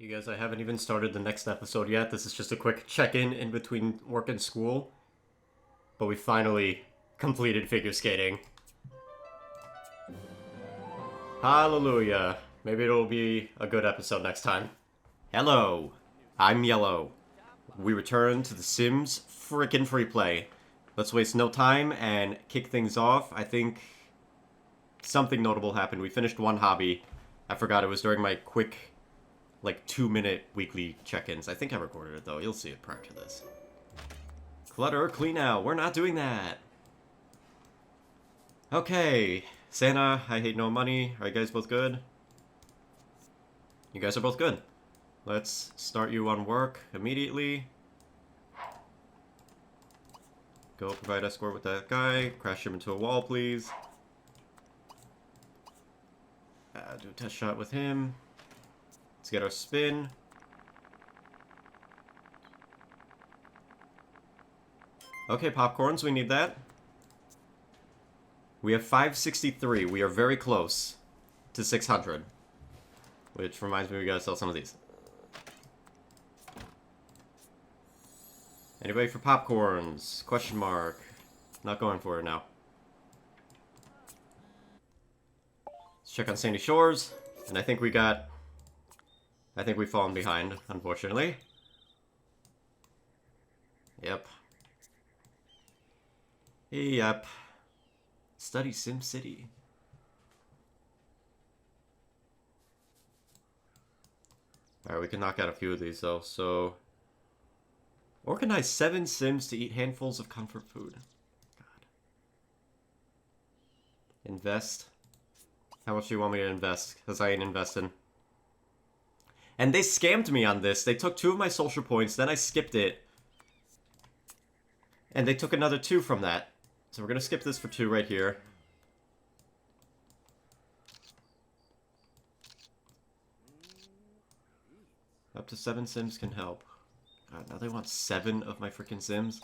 You guys, I haven't even started the next episode yet. This is just a quick check-in in between work and school. But we finally completed figure skating. Hallelujah. Maybe it'll be a good episode next time. Hello, I'm Yellow. We return to The Sims frickin' Freeplay. Let's waste no time and kick things off. I think something notable happened. We finished one hobby. I forgot it was during my quick, like, 2-minute weekly check-ins. I think I recorded it, though. You'll see it prior to this. Clutter, clean out. We're not doing that. Okay. Santa, I hate no money. Are you guys both good? You guys are both good. Let's start you on work immediately. Go provide escort with that guy. Crash him into a wall, please. Do a test shot with him. Let's get our spin. Okay, popcorns, we need that. We have 563. We are very close to 600. Which reminds me, we gotta sell some of these. Anybody for popcorns? Question mark. Not going for it now. Let's check on Sandy Shores. And I think we've fallen behind, unfortunately. Yep. Yep. Study SimCity. Alright, we can knock out a few of these, though, so... Organize 7 Sims to eat handfuls of comfort food. God. Invest. How much do you want me to invest? Because I ain't investing. And they scammed me on this. They took 2 of my social points, then I skipped it. And they took another 2 from that. So we're gonna skip this for 2 right here. Up to 7 Sims can help. God, now they want 7 of my freaking Sims.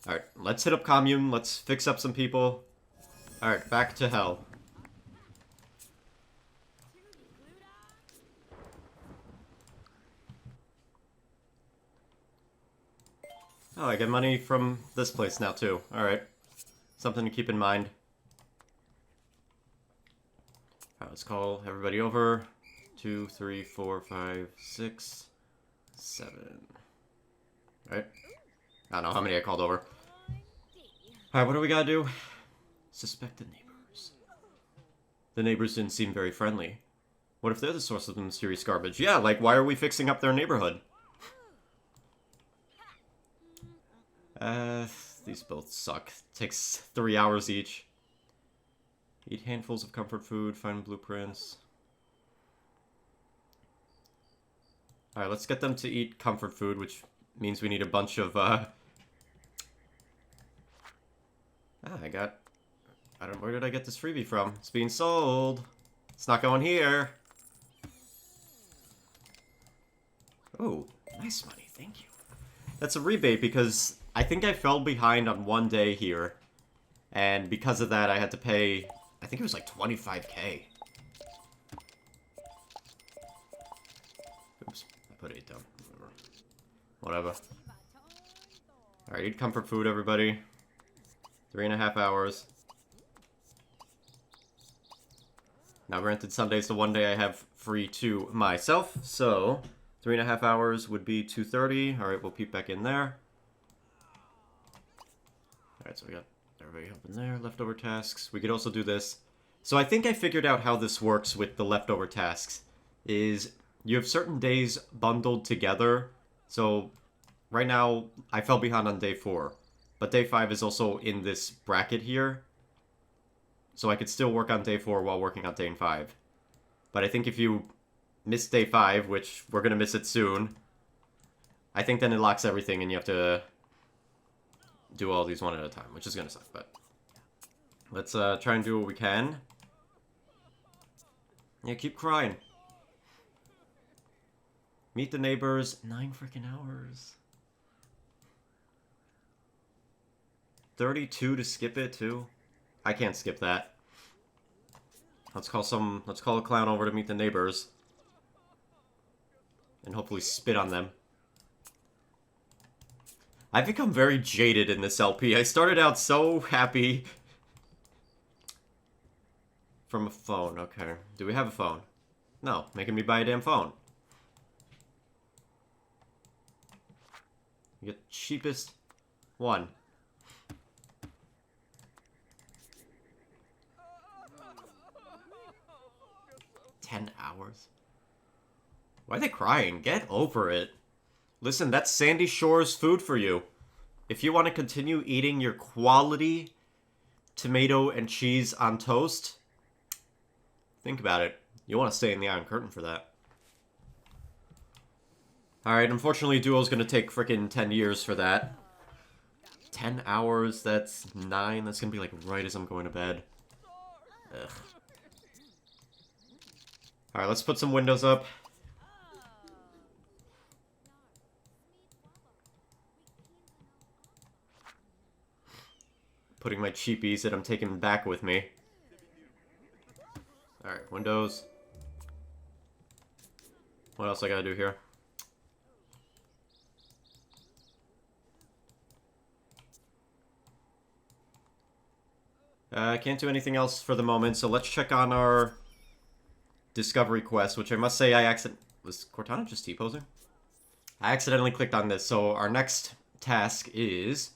Alright, let's hit up Commune. Let's fix up some people. Alright, back to hell. Oh, I get money from this place now, too. Alright. Something to keep in mind. Alright, let's call everybody over. 2, 3, 4, 5, 6, 7. Alright. I don't know how many I called over. Alright, what do we gotta do? Suspect the neighbors. The neighbors didn't seem very friendly. What if they're the source of the mysterious garbage? Yeah, like, why are we fixing up their neighborhood? These both suck. Takes 3 hours each. Eat handfuls of comfort food, find blueprints. Alright, let's get them to eat comfort food, which means we need a bunch of, where did I get this freebie from? It's being sold. It's not going here. Oh, nice money, thank you. That's a rebate because I think I fell behind on 1 day here. And because of that, I had to pay, I think it was like 25k. Oops, I put 8 down. Whatever. Alright, eat comfort food, everybody. 3.5 hours. Now, granted, Sunday's the 1 day I have free to myself, so 3.5 hours would be 2:30. Alright, we'll peep back in there. Alright, so we got everybody up in there. Leftover tasks. We could also do this. So I think I figured out how this works with the leftover tasks. Is you have certain days bundled together. So right now, I fell behind on day 4. But day 5 is also in this bracket here. So I could still work on day 4 while working on day 5. But I think if you miss day 5, which we're going to miss it soon, I think then it locks everything and you have to do all these one at a time, which is going to suck, but let's try and do what we can. Yeah, keep crying. Meet the neighbors. 9 freaking hours. 32 to skip it, too. I can't skip that. Let's call a clown over to meet the neighbors. and hopefully spit on them. I've become very jaded in this LP. I started out so happy. From a phone, okay. Do we have a phone? No, making me buy a damn phone. You get the cheapest one. $10? Why are they crying? Get over it. Listen, that's Sandy Shore's food for you. If you want to continue eating your quality tomato and cheese on toast, think about it. You want to stay in the Iron Curtain for that. Alright, unfortunately, Duo's gonna take frickin' 10 years for that. 10 hours, that's 9. That's gonna be like right as I'm going to bed. Ugh. Alright, let's put some windows up. Putting my cheapies that I'm taking back with me. Alright, windows. What else I gotta do here? I can't do anything else for the moment, so let's check on our discovery quest, which I must say I was Cortana just T-posing? I accidentally clicked on this, so our next task is...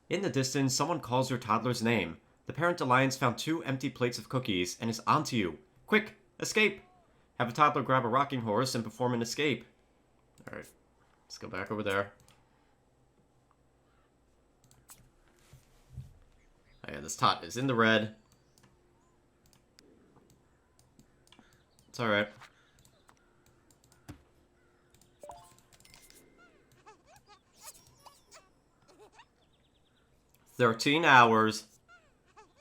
In the distance, someone calls your toddler's name. The Parent Alliance found 2 empty plates of cookies and is onto you. Quick, escape! Have a toddler grab a rocking horse and perform an escape. Alright, let's go back over there. Oh yeah, this tot is in the red. It's alright. $13 hours.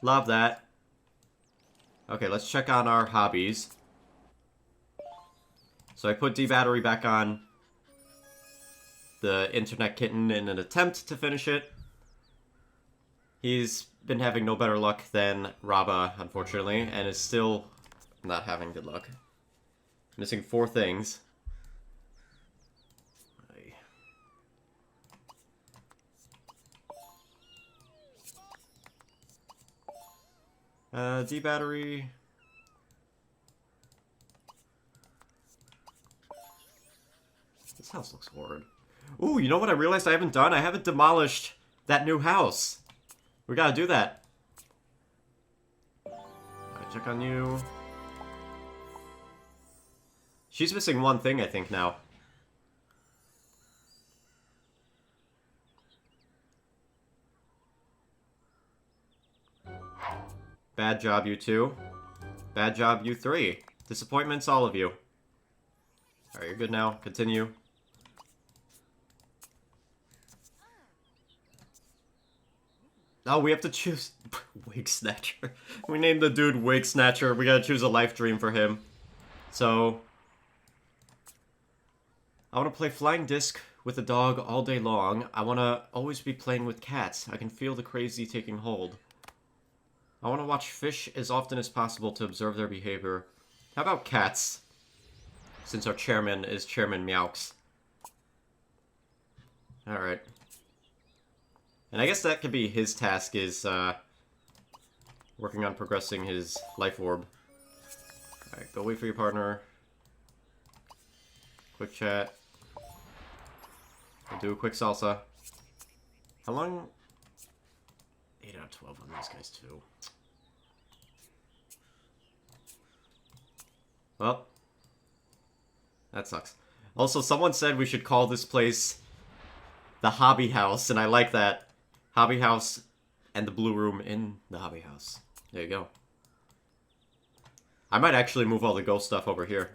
Love that. Okay, let's check on our hobbies. So I put D-Battery back on the Internet Kitten in an attempt to finish it. He's been having no better luck than Raba, unfortunately, and is still not having good luck. Missing 4 things. D-Battery. This house looks horrid. Ooh, you know what I realized I haven't done? I haven't demolished that new house. We gotta do that. Alright, check on you. She's missing 1 thing, I think, now. Bad job, you 2. Bad job, you 3. Disappointments, all of you. Alright, you're good now. Continue. Oh, we have to choose... Wig Snatcher. We named the dude Wig Snatcher. We gotta choose a life dream for him. So... I want to play Flying Disc with a dog all day long. I want to always be playing with cats. I can feel the crazy taking hold. I want to watch fish as often as possible to observe their behavior. How about cats? Since our chairman is Chairman Meowx. Alright. And I guess that could be his task, is working on progressing his life orb. Alright, go wait for your partner. Quick chat. We'll do a quick salsa. How long? 8 out of 12 on these guys, too. Well, that sucks. Also, someone said we should call this place the Hobby House, and I like that. Hobby House and the Blue Room in the Hobby House. There you go. I might actually move all the ghost stuff over here.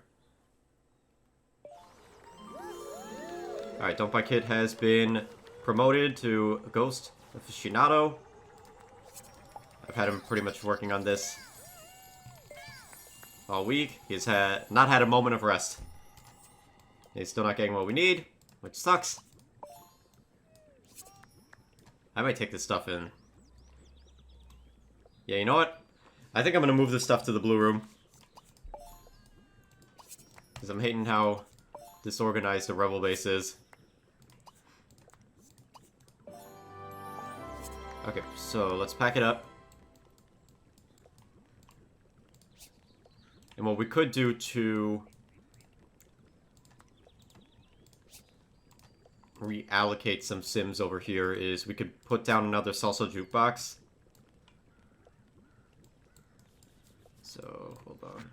Alright, Don't Buy Kid has been promoted to Ghost Aficionado. I've had him pretty much working on this all week. He's not had a moment of rest. He's still not getting what we need, which sucks. I might take this stuff in. Yeah, you know what? I think I'm gonna move this stuff to the Blue Room. Because I'm hating how disorganized the rebel base is. Okay, so let's pack it up. And what we could do to reallocate some Sims over here is we could put down another salsa jukebox. So, hold on.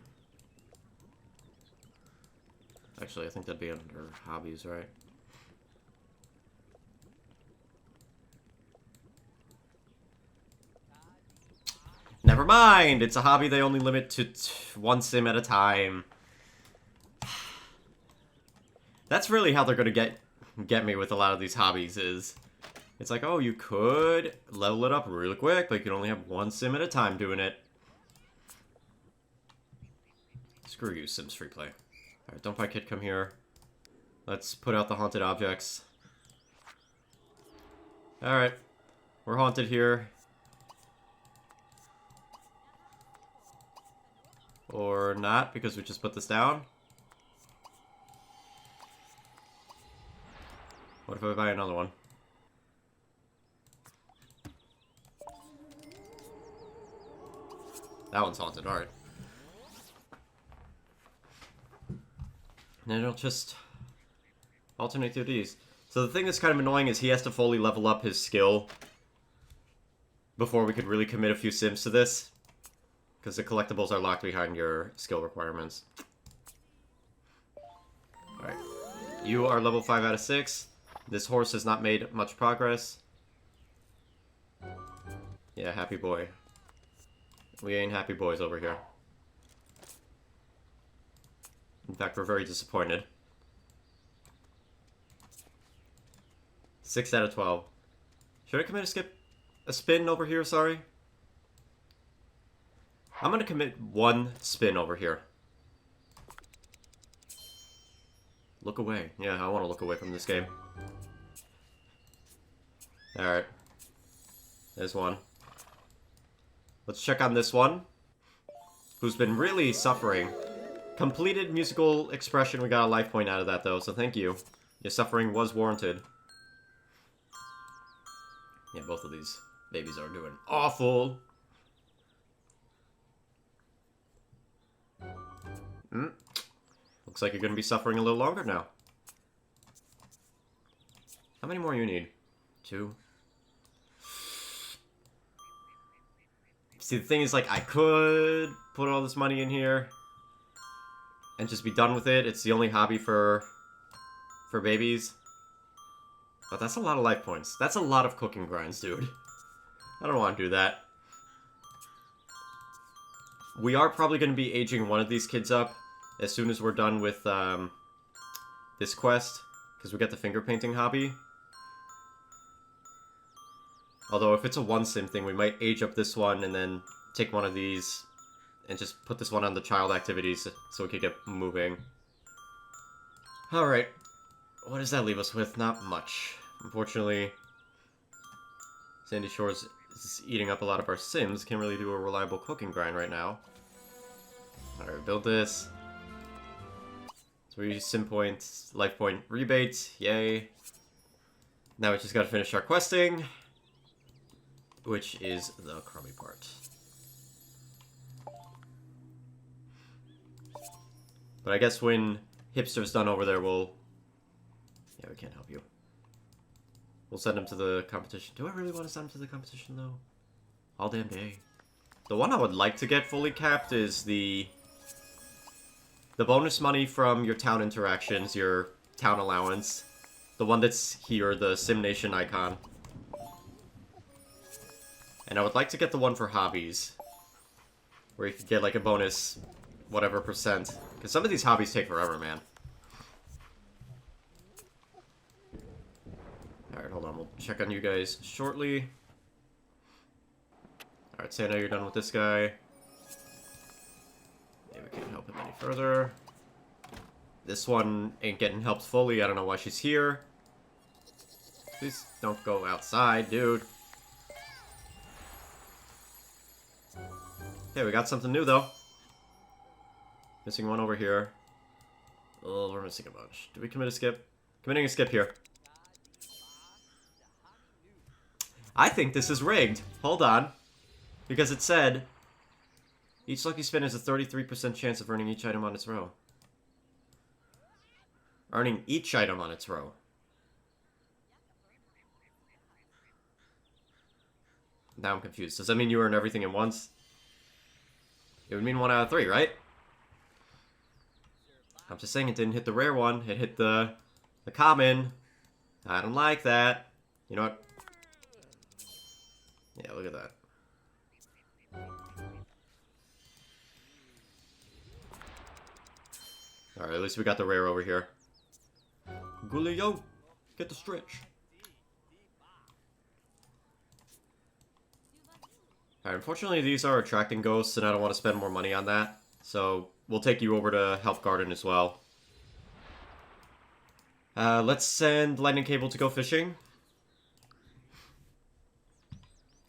Actually, I think that'd be under hobbies, right? Never mind! It's a hobby they only limit to one sim at a time. That's really how they're gonna get me with a lot of these hobbies is... It's like, oh, you could level it up really quick, but you can only have one sim at a time doing it. Screw you, Sims Freeplay. Alright, don't fight kid, come here. Let's put out the haunted objects. Alright. We're haunted here. Or not, because we just put this down. What if I buy another one? That one's haunted, alright. And then it'll just alternate through these. So the thing that's kind of annoying is he has to fully level up his skill before we could really commit a few sims to this. Because the collectibles are locked behind your skill requirements. Alright. You are level 5 out of 6. This horse has not made much progress. Yeah, happy boy. We ain't happy boys over here. In fact, we're very disappointed. 6 out of 12. Should I commit a spin over here, sorry? I'm gonna commit one spin over here. Look away. Yeah, I want to look away from this game. Alright. There's one. Let's check on this one, who's been really suffering. Completed musical expression. We got a life point out of that, though, so thank you. Your suffering was warranted. Yeah, both of these babies are doing awful. Looks like you're going to be suffering a little longer now. How many more you need? 2. See, the thing is, like, I could put all this money in here and just be done with it. It's the only hobby for babies. But that's a lot of life points. That's a lot of cooking grinds, dude. I don't want to do that. We are probably going to be aging one of these kids up as soon as we're done with this quest, because we got the finger painting hobby. Although if it's a one sim thing, we might age up this one and then take one of these and just put this one on the child activities so we could get moving. Alright. What does that leave us with? Not much. Unfortunately, Sandy Shores is eating up a lot of our sims. Can't really do a reliable cooking grind right now. Alright, build this. 3 sim points, life point rebates. Yay. Now we just gotta finish our questing, which is the crummy part. But I guess when Hipster's done over there, we'll... Yeah, we can't help you. We'll send him to the competition. Do I really want to send him to the competition, though? All damn day. The one I would like to get fully capped is the bonus money from your town interactions, your town allowance. The one that's here, the Sim Nation icon. And I would like to get the one for hobbies, where you could get like a bonus, whatever %. Because some of these hobbies take forever, man. Alright, hold on. We'll check on you guys shortly. Alright, Santa, you're done with this guy. Yeah, we can't help him any further. This one ain't getting helped fully. I don't know why she's here. Please don't go outside, dude. Okay, we got something new, though. Missing one over here. Oh, we're missing a bunch. Did we commit a skip? Committing a skip here. I think this is rigged. Hold on. Because it said, each lucky spin has a 33% chance of earning each item on its row. Earning each item on its row. Now I'm confused. Does that mean you earn everything at once? It would mean 1 out of 3, right? I'm just saying it didn't hit the rare one. It hit the common. I don't like that. You know what? Yeah, look at that. Alright, at least we got the rare over here. Gulio, get the stretch. Alright, unfortunately these are attracting ghosts, and I don't want to spend more money on that. So, we'll take you over to Health Garden as well. Let's send Lightning Cable to go fishing.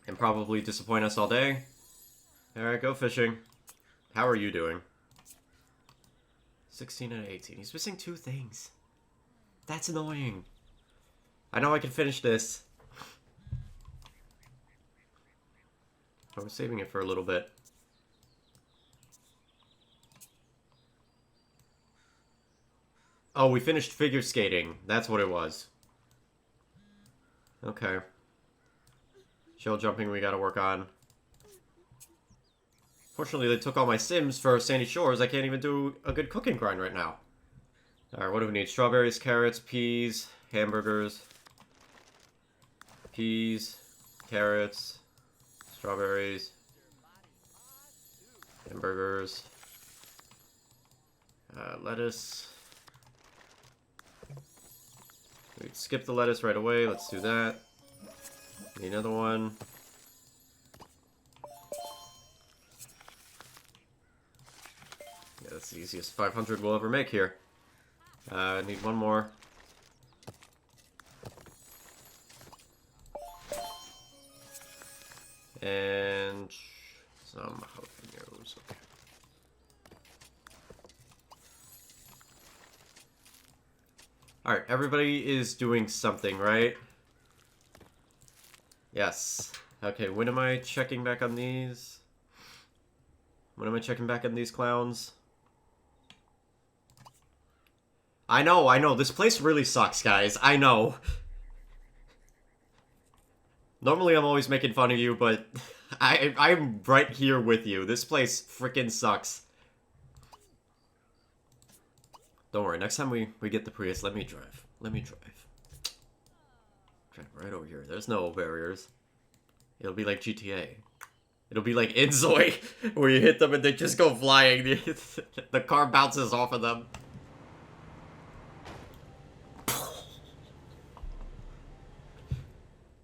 And probably disappoint us all day. Alright, go fishing. How are you doing? 16 out of 18. He's missing 2 things. That's annoying. I know I can finish this. I was saving it for a little bit. Oh, we finished figure skating. That's what it was. Okay. Shell jumping we gotta work on. Fortunately, they took all my Sims for Sandy Shores. I can't even do a good cooking grind right now. Alright, what do we need? Strawberries, carrots, peas, hamburgers. Peas, carrots, strawberries, hamburgers, lettuce. We skip the lettuce right away. Let's do that. Need another one. Yeah, that's the easiest 500 we'll ever make here. I need one more. And some jalapenos. Okay. Alright, everybody is doing something, right? Yes. Okay, when am I checking back on these? When am I checking back on these clowns? I know. This place really sucks, guys. I know. Normally I'm always making fun of you, but I'm right here with you. This place freaking sucks. Don't worry, next time we get the Prius, let me drive. Let me drive. Drive right over here. There's no barriers. It'll be like GTA. It'll be like Inzoi, where you hit them and they just go flying. The car bounces off of them.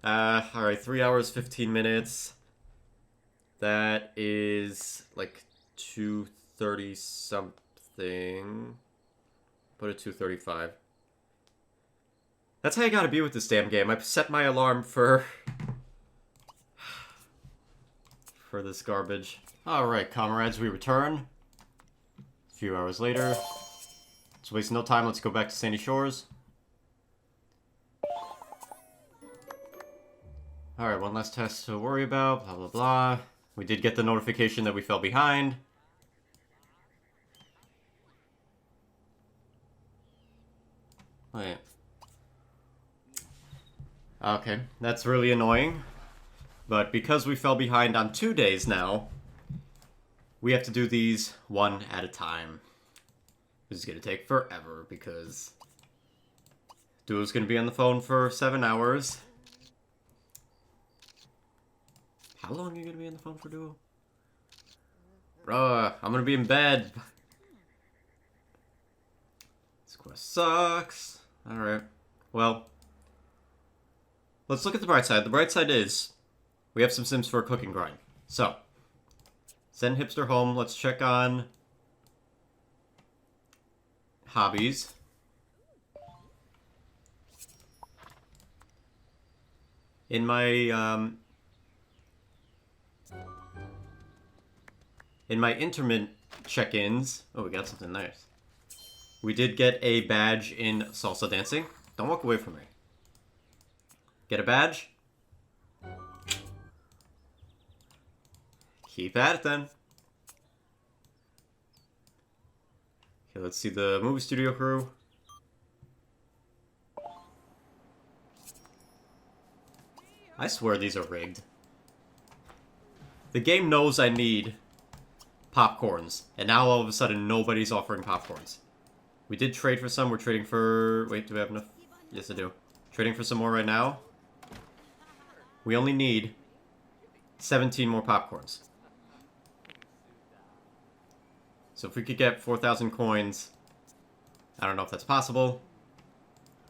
Alright, 3 hours, 15 minutes. That is like 2:30 something. Put it 2:35. That's how you gotta be with this damn game. I set my alarm for this garbage. Alright, comrades, we return. A few hours later. Let's waste no time, let's go back to Sandy Shores. Alright, one last test to worry about, blah blah blah. We did get the notification that we fell behind. Wait. Okay, that's really annoying. But because we fell behind on 2 days now, we have to do these one at a time. This is gonna take forever because Duo's gonna be on the phone for 7 hours. How long are you gonna be on the phone for, Duo? Bruh, I'm gonna be in bed. This quest sucks. Alright. Well, let's look at the bright side. The bright side is we have some Sims for a cooking grind. So, send Hipster home. Let's check on Hobbies. In my intermittent check-ins... Oh, we got something nice. We did get a badge in salsa dancing. Don't walk away from me. Get a badge. Keep at it then. Okay, let's see the movie studio crew. I swear these are rigged. The game knows I need popcorns, and now all of a sudden nobody's offering popcorns. We did trade for some. We're trading for... Wait, do we have enough? Yes, I do. Trading for some more right now. We only need 17 more popcorns. So if we could get 4,000 coins... I don't know if that's possible.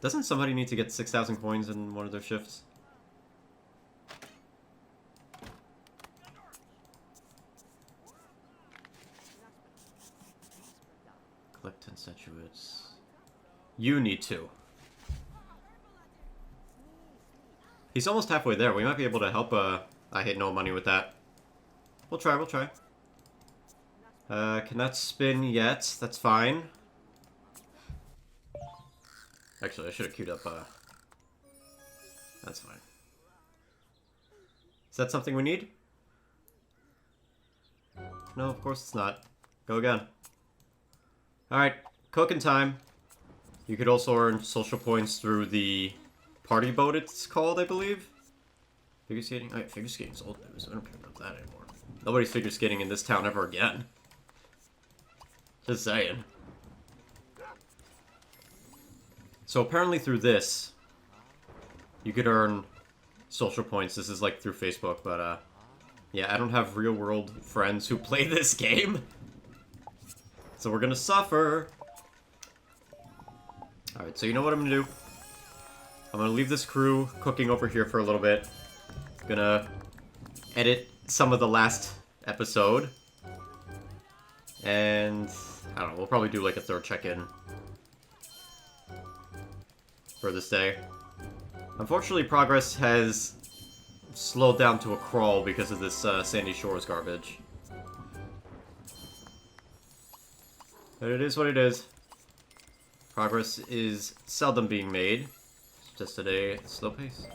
Doesn't somebody need to get 6,000 coins in one of their shifts? Collect 10 statuettes. You need to. He's almost halfway there. We might be able to help. I hit no money with that. We'll try, we'll try. Cannot spin yet. That's fine. Actually, I should have queued up, That's fine. Is that something we need? No, of course it's not. Go again. Alright, cooking time. You could also earn social points through the party boat, it's called, I believe. Figure skating? Oh, yeah, figure skating's old news. I don't care about that anymore. Nobody's figure skating in this town ever again. Just saying. So apparently through this, you could earn social points. This is like through Facebook, but yeah, I don't have real world friends who play this game. So we're gonna suffer. Alright, so you know what I'm gonna do? I'm gonna leave this crew cooking over here for a little bit. Gonna edit some of the last episode. And I don't know, we'll probably do like a third check-in for this day. Unfortunately, progress has slowed down to a crawl because of this Sandy Shores garbage. But it is what it is. Progress is seldom being made. It's just at a slow pace.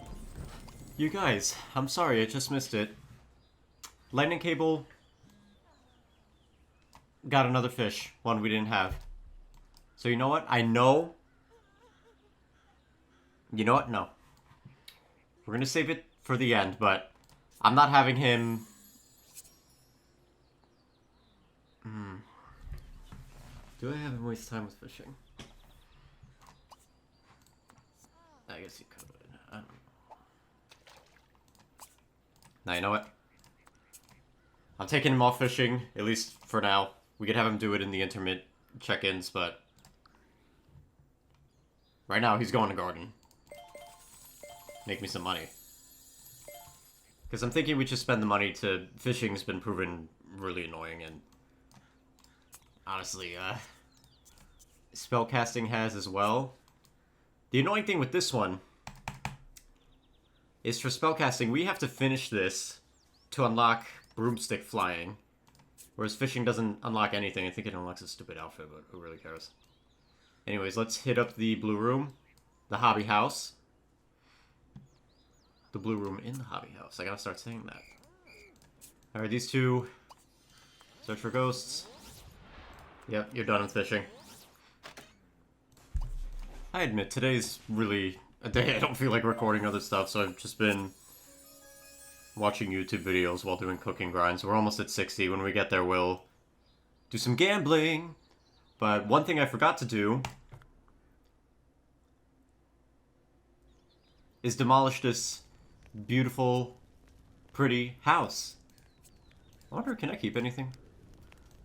You guys, I'm sorry, I just missed it. Lightning cable got another fish, one we didn't have. So you know what? I know. You know what? No. We're gonna save it for the end, but I'm not having him... Do I have him waste time with fishing? I guess he could. I don't know. Now, you know what? I'm taking him off fishing, at least for now. We could have him do it in the intermittent check-ins, but... right now, he's going to garden. Make me some money. Because I'm thinking we just spend the money to... Fishing's been proven really annoying, and... honestly, spellcasting has as well. The annoying thing with this one is for spellcasting, we have to finish this to unlock broomstick flying. Whereas fishing doesn't unlock anything. I think it unlocks a stupid outfit, but who really cares? Anyways, let's hit up the blue room. The hobby house. The blue room in the hobby house. I gotta start saying that. Alright, these two. Search for ghosts. Yep, you're done with fishing. I admit, today's really a day I don't feel like recording other stuff, so I've just been watching YouTube videos while doing cooking grinds. We're almost at 60. When we get there, we'll do some gambling. But one thing I forgot to do is demolish this beautiful, pretty house. I wonder, can I keep anything?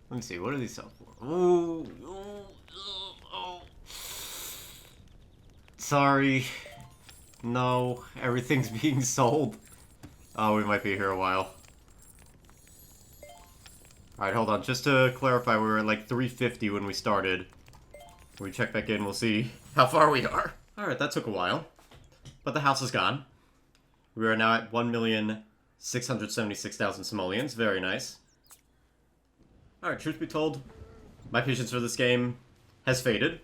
Let me see, what do these sell for? Ooh, oh. Sorry. No, everything's being sold. Oh, we might be here a while. Alright, hold on. Just to clarify, we were at like 350 when we started. When we check back in, we'll see how far we are. Alright, that took a while. But the house is gone. We are now at 1,676,000 simoleons. Very nice. Alright, truth be told, my patience for this game has faded.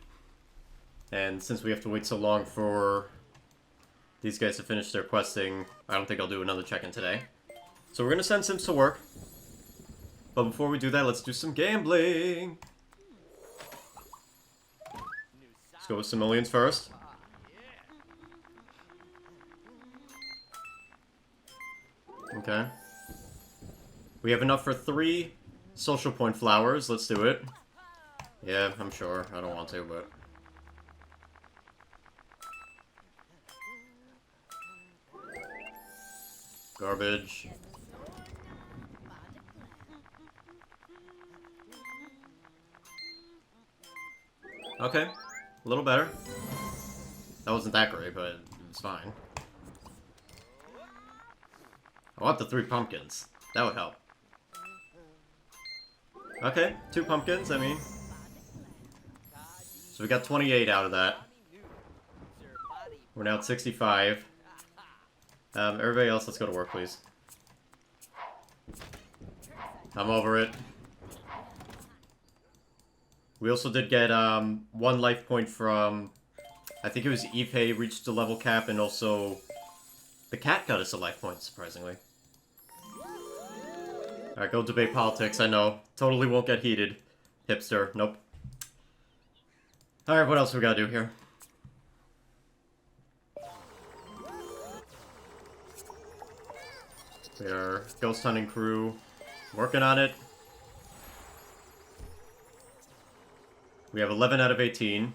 And since we have to wait so long for these guys to finish their questing, I don't think I'll do another check-in today. So we're gonna send Sims to work. But before we do that, let's do some gambling. Let's go with some millions first. Okay. We have enough for 3 social point flowers. Let's do it. Yeah, I'm sure. I don't want to, but... Garbage. Okay. A little better. That wasn't that great, but it's fine. I want the 3 pumpkins. That would help. Okay, 2 pumpkins, I mean. So we got 28 out of that. We're now at 65. Everybody else, let's go to work, please. I'm over it. We also did get 1 life point from... I think it was Ife reached the level cap, and also... the cat got us a life point, surprisingly. Alright, go debate politics, I know. Totally won't get heated. Hipster, nope. Alright, what else we gotta do here? We are ghost hunting crew. Working on it. We have 11 out of 18.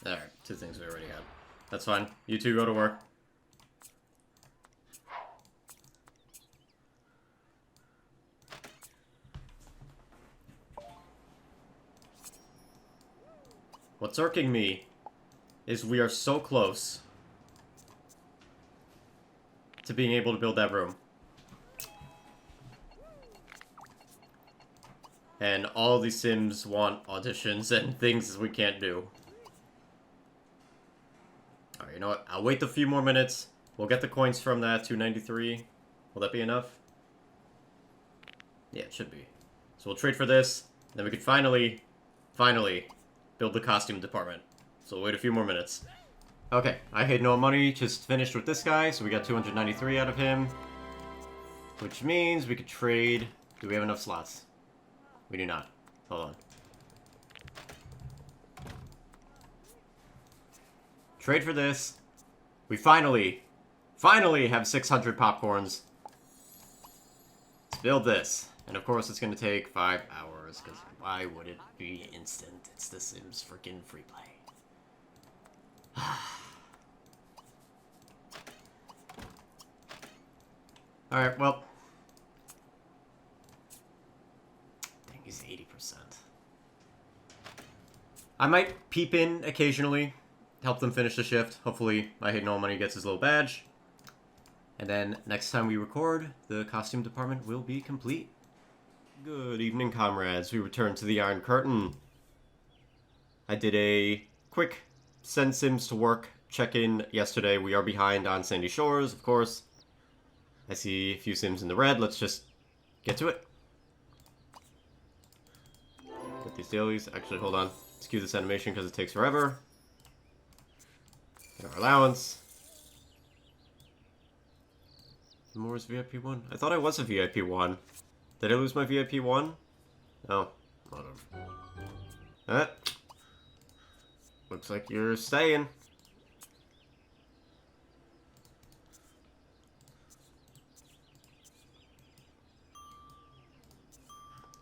Alright, 2 things we already had. That's fine. You 2 go to work. What's irking me is we are so close to being able to build that room. And all these Sims want auditions and things we can't do. Alright, you know what? I'll wait a few more minutes. We'll get the coins from that 293. Will that be enough? Yeah, it should be. So we'll trade for this. Then we could finally build the costume department. So we'll wait a few more minutes. Okay, I had no money, just finished with this guy, so we got 293 out of him. Which means we could trade... Do we have enough slots? We do not. Hold on. Trade for this. We finally have 600 popcorns. Let's build this. And of course it's going to take 5 hours, because why would it be instant? It's The Sims freaking Freeplay. Alright, well. Dang, he's 80%. I might peep in occasionally, help them finish the shift. Hopefully, I Hate No Money gets his little badge. And then, next time we record, the costume department will be complete. Good evening, comrades. We return to the Iron Curtain. I did a quick send Sims to work check-in yesterday. We are behind on Sandy Shores, of course. I see a few Sims in the red. Let's just get to it. Get these dailies. Actually, hold on. Let's cue this animation because it takes forever. Get our allowance. More is VIP 1? I thought I was a VIP 1. Did I lose my VIP 1? Oh, whatever. Looks like you're staying.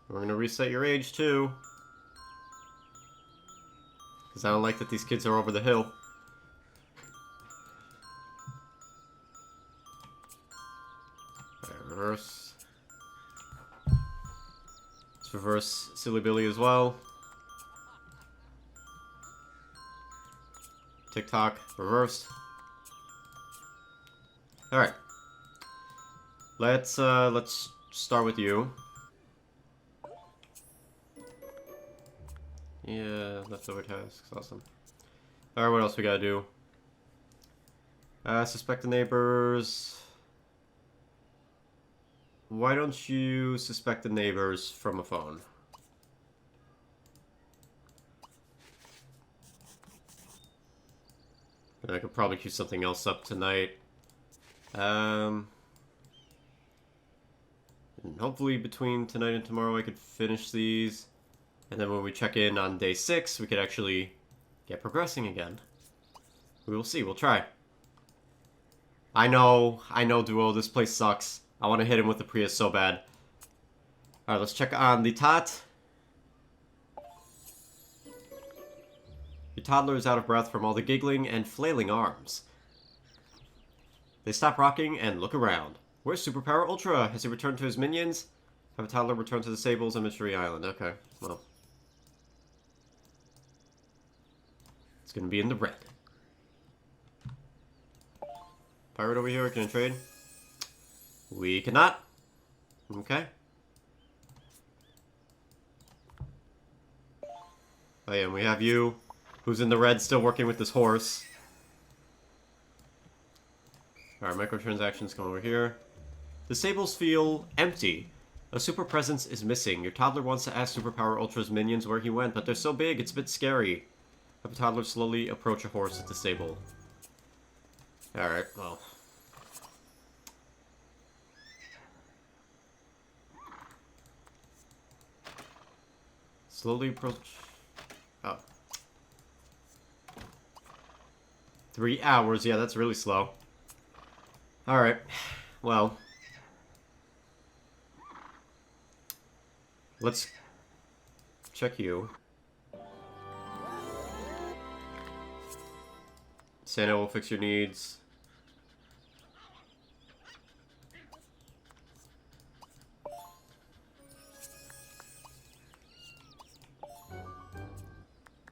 We're gonna reset your age too. Because I don't like that these kids are over the hill. Alright, reverse. Let's reverse Silly Billy as well. TikTok, reversed. Alright. Let's start with you. Yeah, leftover tasks, awesome. Alright, what else we gotta do? Suspect the neighbors. Why don't you suspect the neighbors from a phone? And I could probably queue something else up tonight. And hopefully between tonight and tomorrow I could finish these. And then when we check in on day 6, we could actually get progressing again. We will see. We'll try. I know, Duo. This place sucks. I want to hit him with the Prius so bad. Alright, let's check on the tot. Your toddler is out of breath from all the giggling and flailing arms. They stop rocking and look around. Where's Superpower Ultra? Has he returned to his minions? Have a toddler return to the stables on Mystery Island. Okay, well. It's gonna be in the red. Pirate over here, can I trade? We cannot. Okay. Oh yeah, and we have you, who's in the red, still working with this horse. Alright, microtransactions come over here. The stables feel empty. A super presence is missing. Your toddler wants to ask Superpower Ultra's minions where he went, but they're so big, it's a bit scary. Have a toddler slowly approach a horse at the stable. Alright, well. Slowly approach... Oh. 3 hours, yeah, that's really slow. Alright, well. Let's check you. Santa will fix your needs.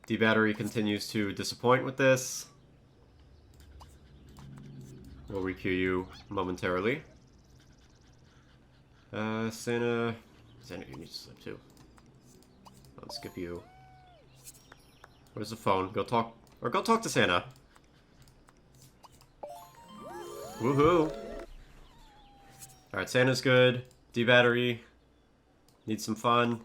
The battery continues to disappoint with this. We'll requeue you momentarily. Santa, you need to sleep too. I'll skip you. Where's the phone? Go talk to Santa. Woohoo! Alright, Santa's good. D-battery. Needs some fun.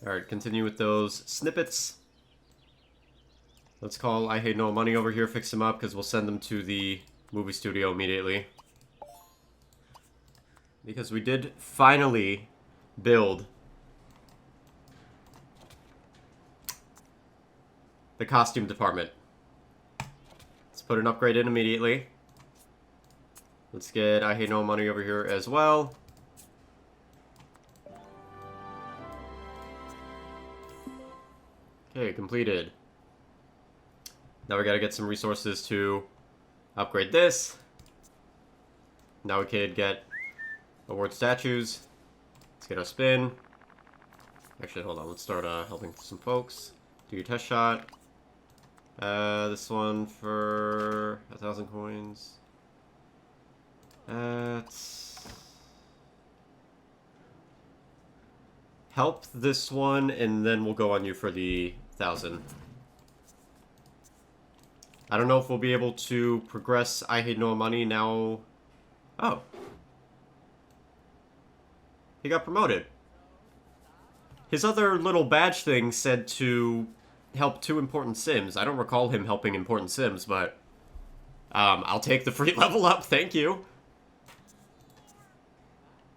Alright, continue with those snippets. Let's call I Hate No Money over here, fix him up, because we'll send them to the movie studio immediately. Because we did finally build the costume department. Let's put an upgrade in immediately. Let's get I Hate No Money over here as well. Okay, completed. Now we gotta get some resources to upgrade this. Now we could get award statues. Let's get our spin. Actually, hold on. Let's start helping some folks. Do your test shot. This one for 1,000 coins. Help this one, and then we'll go on you for the 1,000. I don't know if we'll be able to progress I Hate No Money now. Oh. He got promoted. His other little badge thing said to help 2 important sims. I don't recall him helping important sims, but I'll take the free level up, thank you.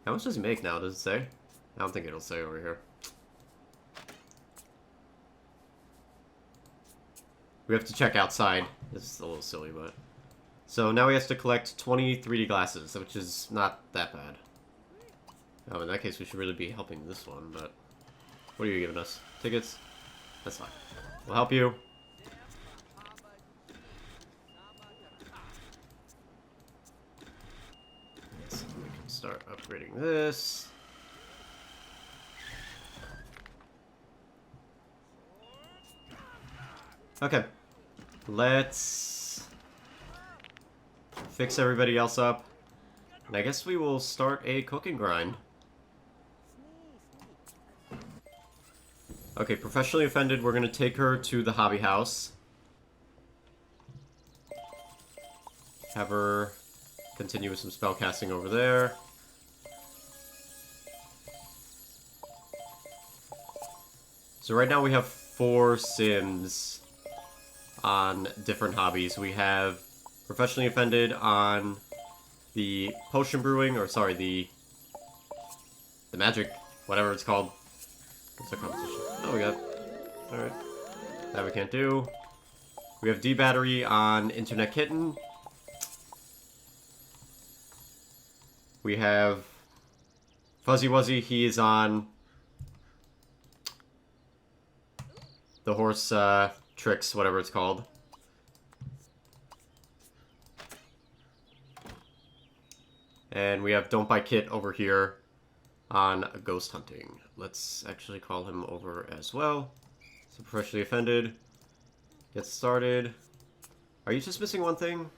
How much does he make now, does it say? I don't think it'll say over here. We have to check outside. This is a little silly, but... So now he has to collect 20 3D glasses, which is not that bad. Oh, in that case, we should really be helping this one, but... What are you giving us? Tickets? That's fine. We'll help you. So we can start upgrading this. Okay. Let's fix everybody else up. And I guess we will start a cooking grind. Okay, professionally offended, we're going to take her to the hobby house. Have her continue with some spell casting over there. So right now we have 4 Sims on different hobbies. We have Professionally Offended on the potion brewing, or sorry, the magic, whatever it's called. What's the competition? Oh, we got... Alright. That we can't do. We have D-Battery on Internet Kitten. We have Fuzzy Wuzzy, he is on the horse tricks, whatever it's called. And we have Don't Buy Kit over here on ghost hunting. Let's actually call him over as well. So Professionally Offended. Get started. Are you just missing one thing?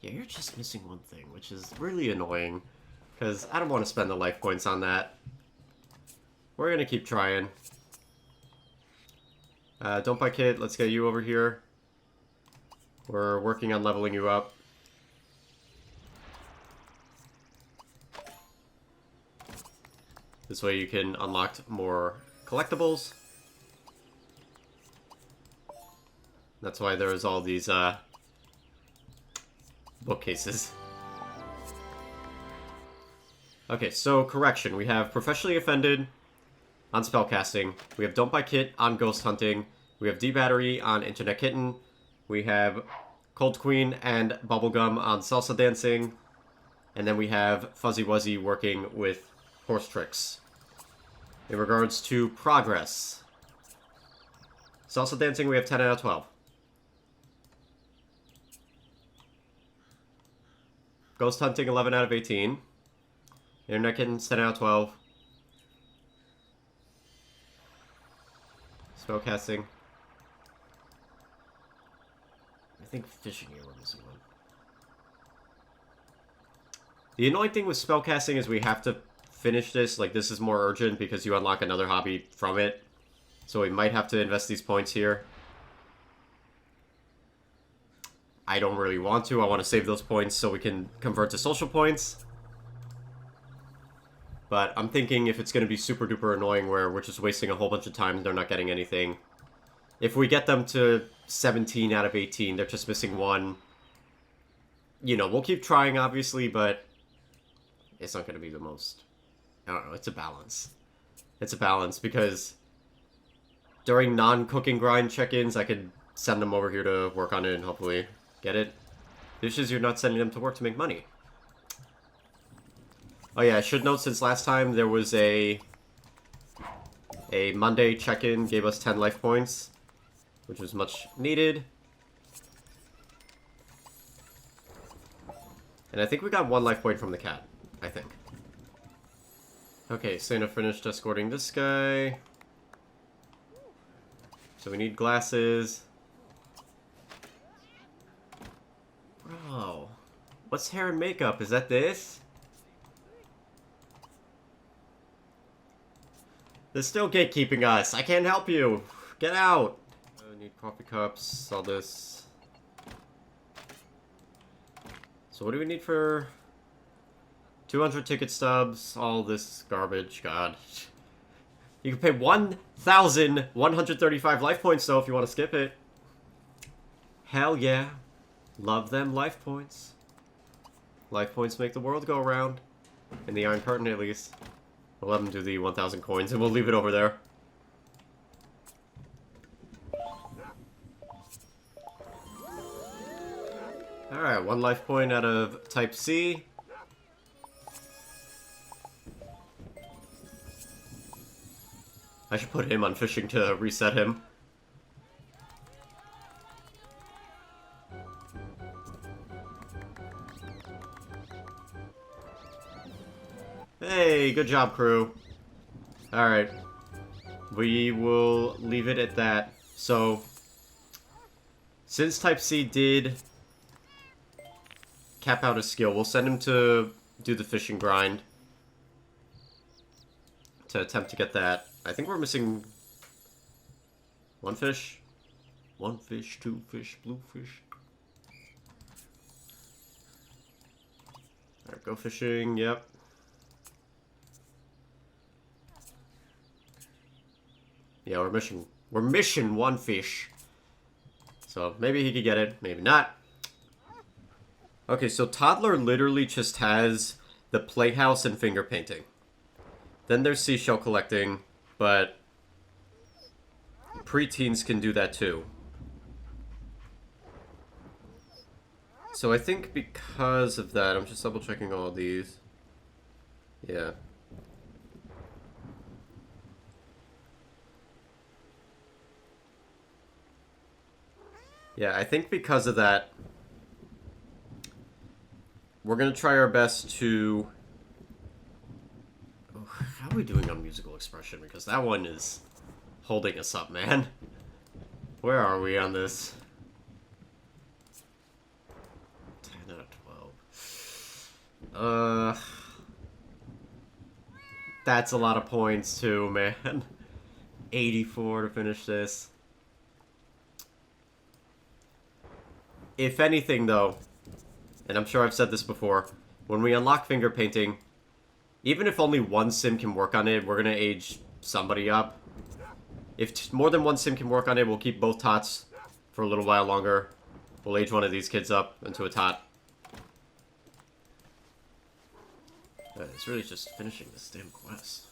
Yeah, you're just missing one thing, which is really annoying. Because I don't want to spend the life points on that. We're going to keep trying. Don't Buy Kid, let's get you over here. We're working on leveling you up. This way you can unlock more collectibles. That's why there's all these bookcases. Okay, so correction. We have Professionally Offended on spellcasting. We have Don't Buy Kit on ghost hunting. We have D-Battery on Internet Kitten. We have Cold Queen and Bubblegum on salsa dancing. And then we have Fuzzy Wuzzy working with horse tricks. In regards to progress, salsa dancing, we have 10 out of 12. Ghost hunting, 11 out of 18. Internet Kittens, 10 out of 12. Spellcasting. I think fishing here we're missing one. The annoying thing with spellcasting is we have to finish this. Like, this is more urgent because you unlock another hobby from it. So we might have to invest these points here. I don't really want to. I want to save those points so we can convert to social points. But I'm thinking if it's going to be super duper annoying where we're just wasting a whole bunch of time and they're not getting anything. If we get them to 17 out of 18, they're just missing one. You know, we'll keep trying, obviously, but it's not going to be the most... I don't know, it's a balance. It's a balance, because during non-cooking grind check-ins, I could send them over here to work on it and hopefully get it. The issue is you're not sending them to work to make money. Oh yeah, I should note, since last time there was a Monday check-in, gave us 10 life points, which was much needed. And I think we got 1 life point from the cat, I think. Okay, Santa finished escorting this guy. So we need glasses. Bro, what's hair and makeup? Is that this? They're still gatekeeping us. I can't help you. Get out. I need coffee cups, all this. So what do we need for 200 ticket stubs? All this garbage. God. You can pay 1,135 life points, though, if you want to skip it. Hell yeah. Love them life points. Life points make the world go around. In the Iron Curtain, at least. We'll let them do the 1,000 coins, and we'll leave it over there. Alright, 1 life point out of Type C. I should put him on fishing to reset him. Hey, good job, crew. Alright. We will leave it at that. So, since Type C did cap out his skill, we'll send him to do the fishing grind to attempt to get that. I think we're missing 1 fish. 1 fish, 2 fish, blue fish. Alright, go fishing, yep. Yeah, we're missing one fish. So maybe he could get it, maybe not. Okay, so Toddler literally just has the playhouse and finger painting. Then there's seashell collecting, but preteens can do that too. So I think because of that, I'm just double checking all of these. Yeah. Yeah, I think because of that, we're going to try our best to... Oh, how are we doing on musical expression? Because that one is holding us up, man. Where are we on this? 10 out of 12. That's a lot of points too, man. 84 to finish this. If anything, though, and I'm sure I've said this before, when we unlock finger painting, even if only one sim can work on it, we're going to age somebody up. If more than one sim can work on it, we'll keep both tots for a little while longer. We'll age one of these kids up into a tot. It's really just finishing this damn quest.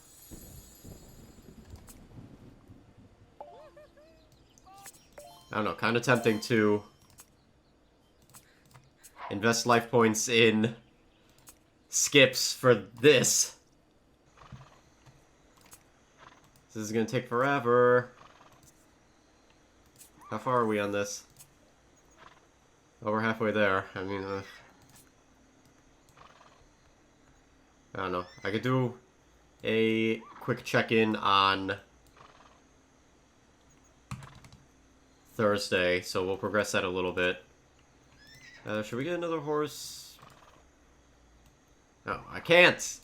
I don't know, kind of tempting to invest life points in skips for this. This is gonna take forever. How far are we on this? Oh, we're halfway there. I mean, I don't know. I could do a quick check-in on Thursday, so we'll progress that a little bit. Should we get another horse? No, I can't!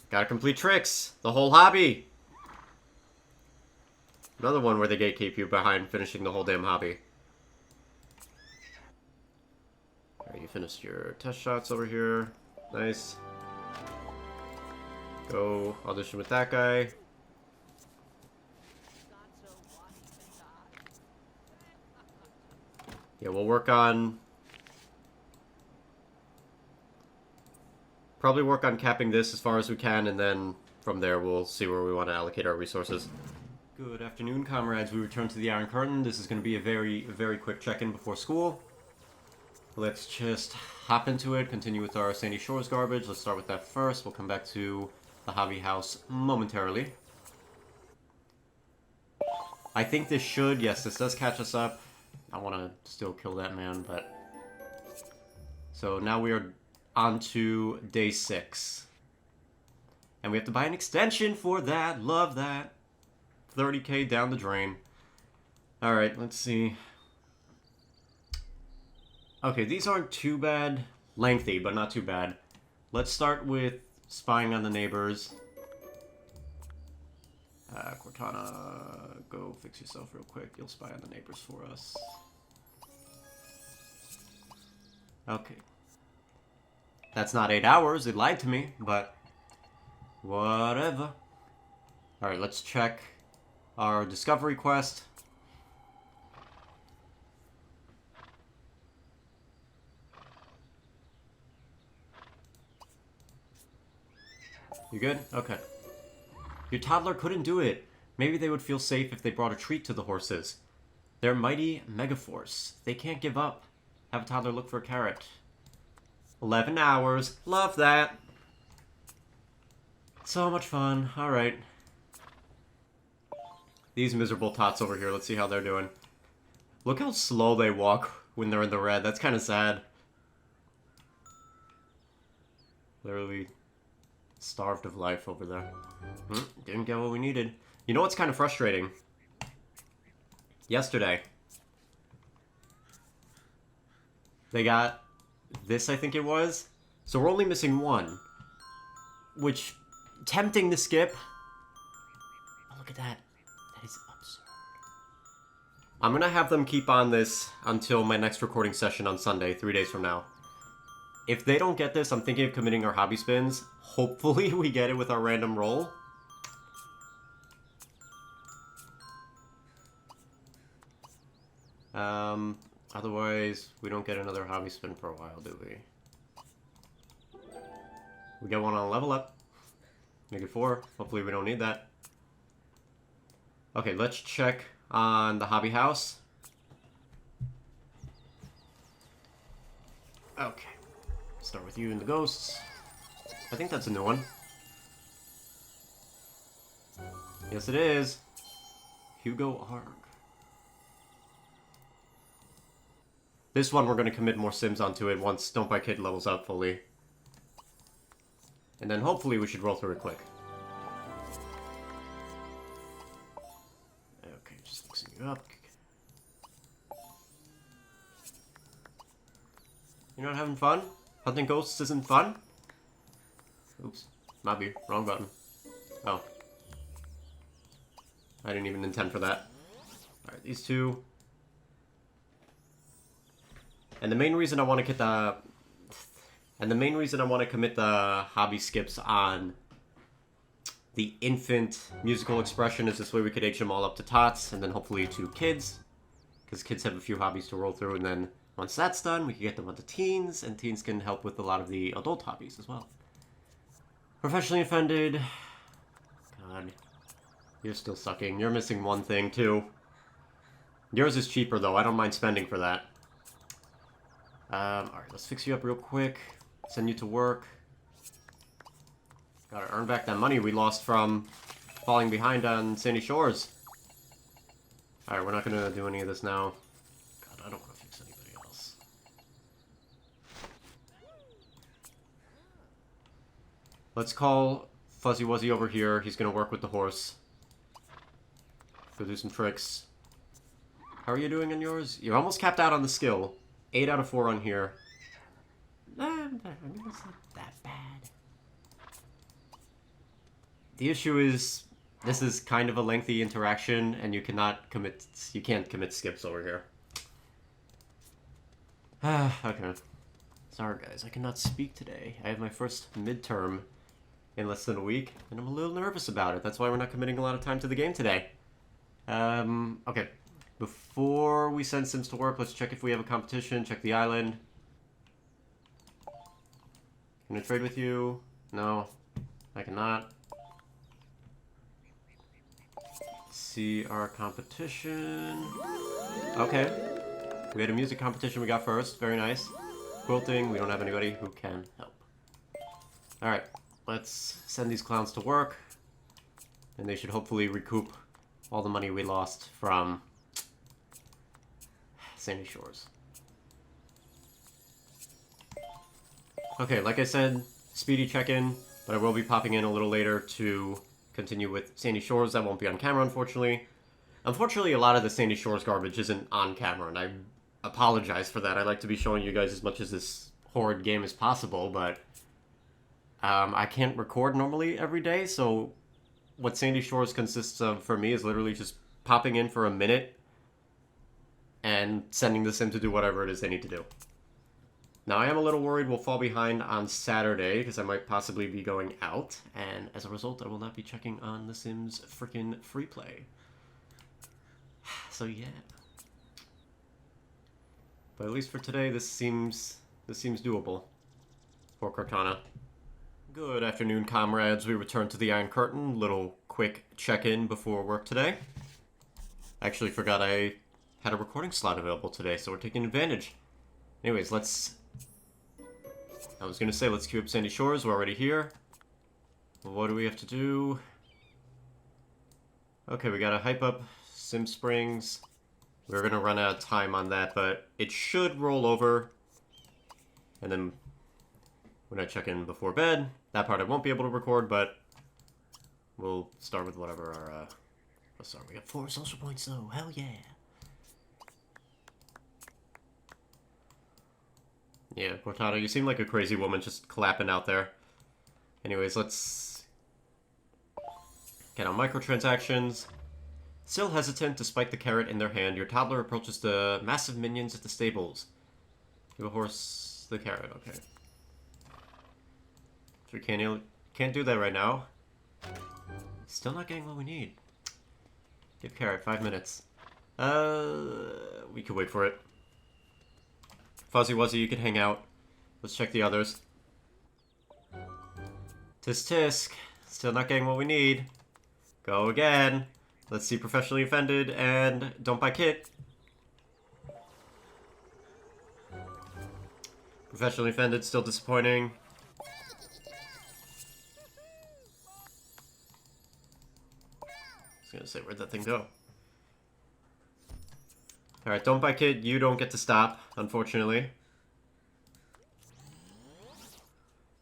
Gotta complete tricks! The whole hobby! Another one where they gatekeep you behind finishing the whole damn hobby. Alright, you finished your test shots over here. Nice. Go audition with that guy. Yeah, we'll work on... Probably work on capping this as far as we can, and then from there we'll see where we want to allocate our resources. Good afternoon, comrades. We return to the Iron Curtain. This is going to be a very, very quick check-in before school. Let's just hop into it, continue with our Sandy Shores garbage. Let's start with that first. We'll come back to the hobby house momentarily. I think this should, yes, this does catch us up. I want to still kill that man, but... So now we are on to day 6. And we have to buy an extension for that. Love that. 30k down the drain. Alright, let's see. Okay, these aren't too bad. Lengthy, but not too bad. Let's start with spying on the neighbors. Cortana, go fix yourself real quick. You'll spy on the neighbors for us. Okay. That's not 8 hours. It lied to me, but whatever. Alright, let's check our discovery quest. You good? Okay. Your toddler couldn't do it. Maybe they would feel safe if they brought a treat to the horses. They're mighty Megaforce. They can't give up. Have a toddler look for a carrot. 11 hours. Love that. So much fun. Alright. These miserable tots over here. Let's see how they're doing. Look how slow they walk when they're in the red. That's kind of sad. Literally starved of life over there. Didn't get what we needed. You know what's kind of frustrating? Yesterday, they got this, I think it was. So we're only missing one. Which, tempting to skip. Oh, look at that. That is absurd. I'm gonna have them keep on this until my next recording session on Sunday, 3 days from now. If they don't get this, I'm thinking of committing our hobby spins. Hopefully we get it with our random roll. Otherwise, we don't get another hobby spin for a while, do we? We get one on level up. Make it 4. Hopefully we don't need that. Okay, let's check on the hobby house. Okay. Start with you and the ghosts. I think that's a new one. Yes, it is. Hugo Arg. This one we're going to commit more sims onto it once Don't Buy Kid levels up fully. And then hopefully we should roll through it quick. Okay, just mixing you up. You're not having fun? Hunting ghosts isn't fun? Oops. Might be. Wrong button. Oh. I didn't even intend for that. Alright, these two. And the main reason I want to get the... And the main reason I want to commit the hobby skips on the infant musical expression is this way we could age them all up to tots, and then hopefully to kids. Because kids have a few hobbies to roll through, and then once that's done, we can get them onto teens, and teens can help with a lot of the adult hobbies as well. Professionally offended. God. You're still sucking. You're missing one thing, too. Yours is cheaper, though. I don't mind spending for that. Alright, let's fix you up real quick. Send you to work. Gotta earn back that money we lost from falling behind on Sandy Shores. Alright, we're not gonna do any of this now. God, I don't want to fix anybody else. Let's call Fuzzy Wuzzy over here. He's gonna work with the horse. Go do some tricks. How are you doing on yours? You're almost capped out on the skill. 8 out of 4 on here. I mean, it's not that bad. The issue is, this is kind of a lengthy interaction, and you can't commit skips over here. Okay. Sorry guys, I cannot speak today. I have my first midterm in less than a week, and I'm a little nervous about it. That's why we're not committing a lot of time to the game today. Okay. Before we send Sims to work, let's check if we have a competition, check the island. Can I trade with you? No, I cannot. See our competition. Okay. We had a music competition we got first. Very nice. Quilting, we don't have anybody who can help. Alright, let's send these clowns to work. And they should hopefully recoup all the money we lost from Sandy Shores. Okay, like I said, speedy check-in, but I will be popping in a little later to continue with Sandy Shores. That won't be on camera, unfortunately. Unfortunately, a lot of the Sandy Shores garbage isn't on camera, and I apologize for that. I like to be showing you guys as much of this horrid game as possible, but I can't record normally every day, so what Sandy Shores consists of for me is literally just popping in for a minute and sending the sim to do whatever it is they need to do. Now, I am a little worried we'll fall behind on Saturday, because I might possibly be going out, and as a result, I will not be checking on the Sims frickin' Freeplay. So, yeah. But at least for today, this seems doable for Cortana. Good afternoon, comrades. We return to the Iron Curtain. Little quick check-in before work today. I actually forgot I had a recording slot available today, so we're taking advantage. Anyways, I was gonna say, let's queue up Sandy Shores. We're already here. What do we have to do? Okay, we gotta hype up Sim Springs. We're gonna run out of time on that, but it should roll over. And then when I check in before bed, that part I won't be able to record, but we'll start with whatever our, oh, sorry, we got 4 social points though. Hell yeah. Yeah, Cortana, you seem like a crazy woman just clapping out there. Anyways, let's get on microtransactions. Still hesitant despite the carrot in their hand, your toddler approaches the massive minions at the stables. Give a horse the carrot, okay. So we can't do that right now. Still not getting what we need. Give Carrot 5 minutes. We could wait for it. Fuzzy Wuzzy, you can hang out. Let's check the others. Tisk Tisk. Still not getting what we need. Go again. Let's see Professionally Offended and Don't Buy Kit. Professionally Offended, still disappointing. I was gonna say, where'd that thing go? Alright, Don't Buy Kit, you don't get to stop, unfortunately.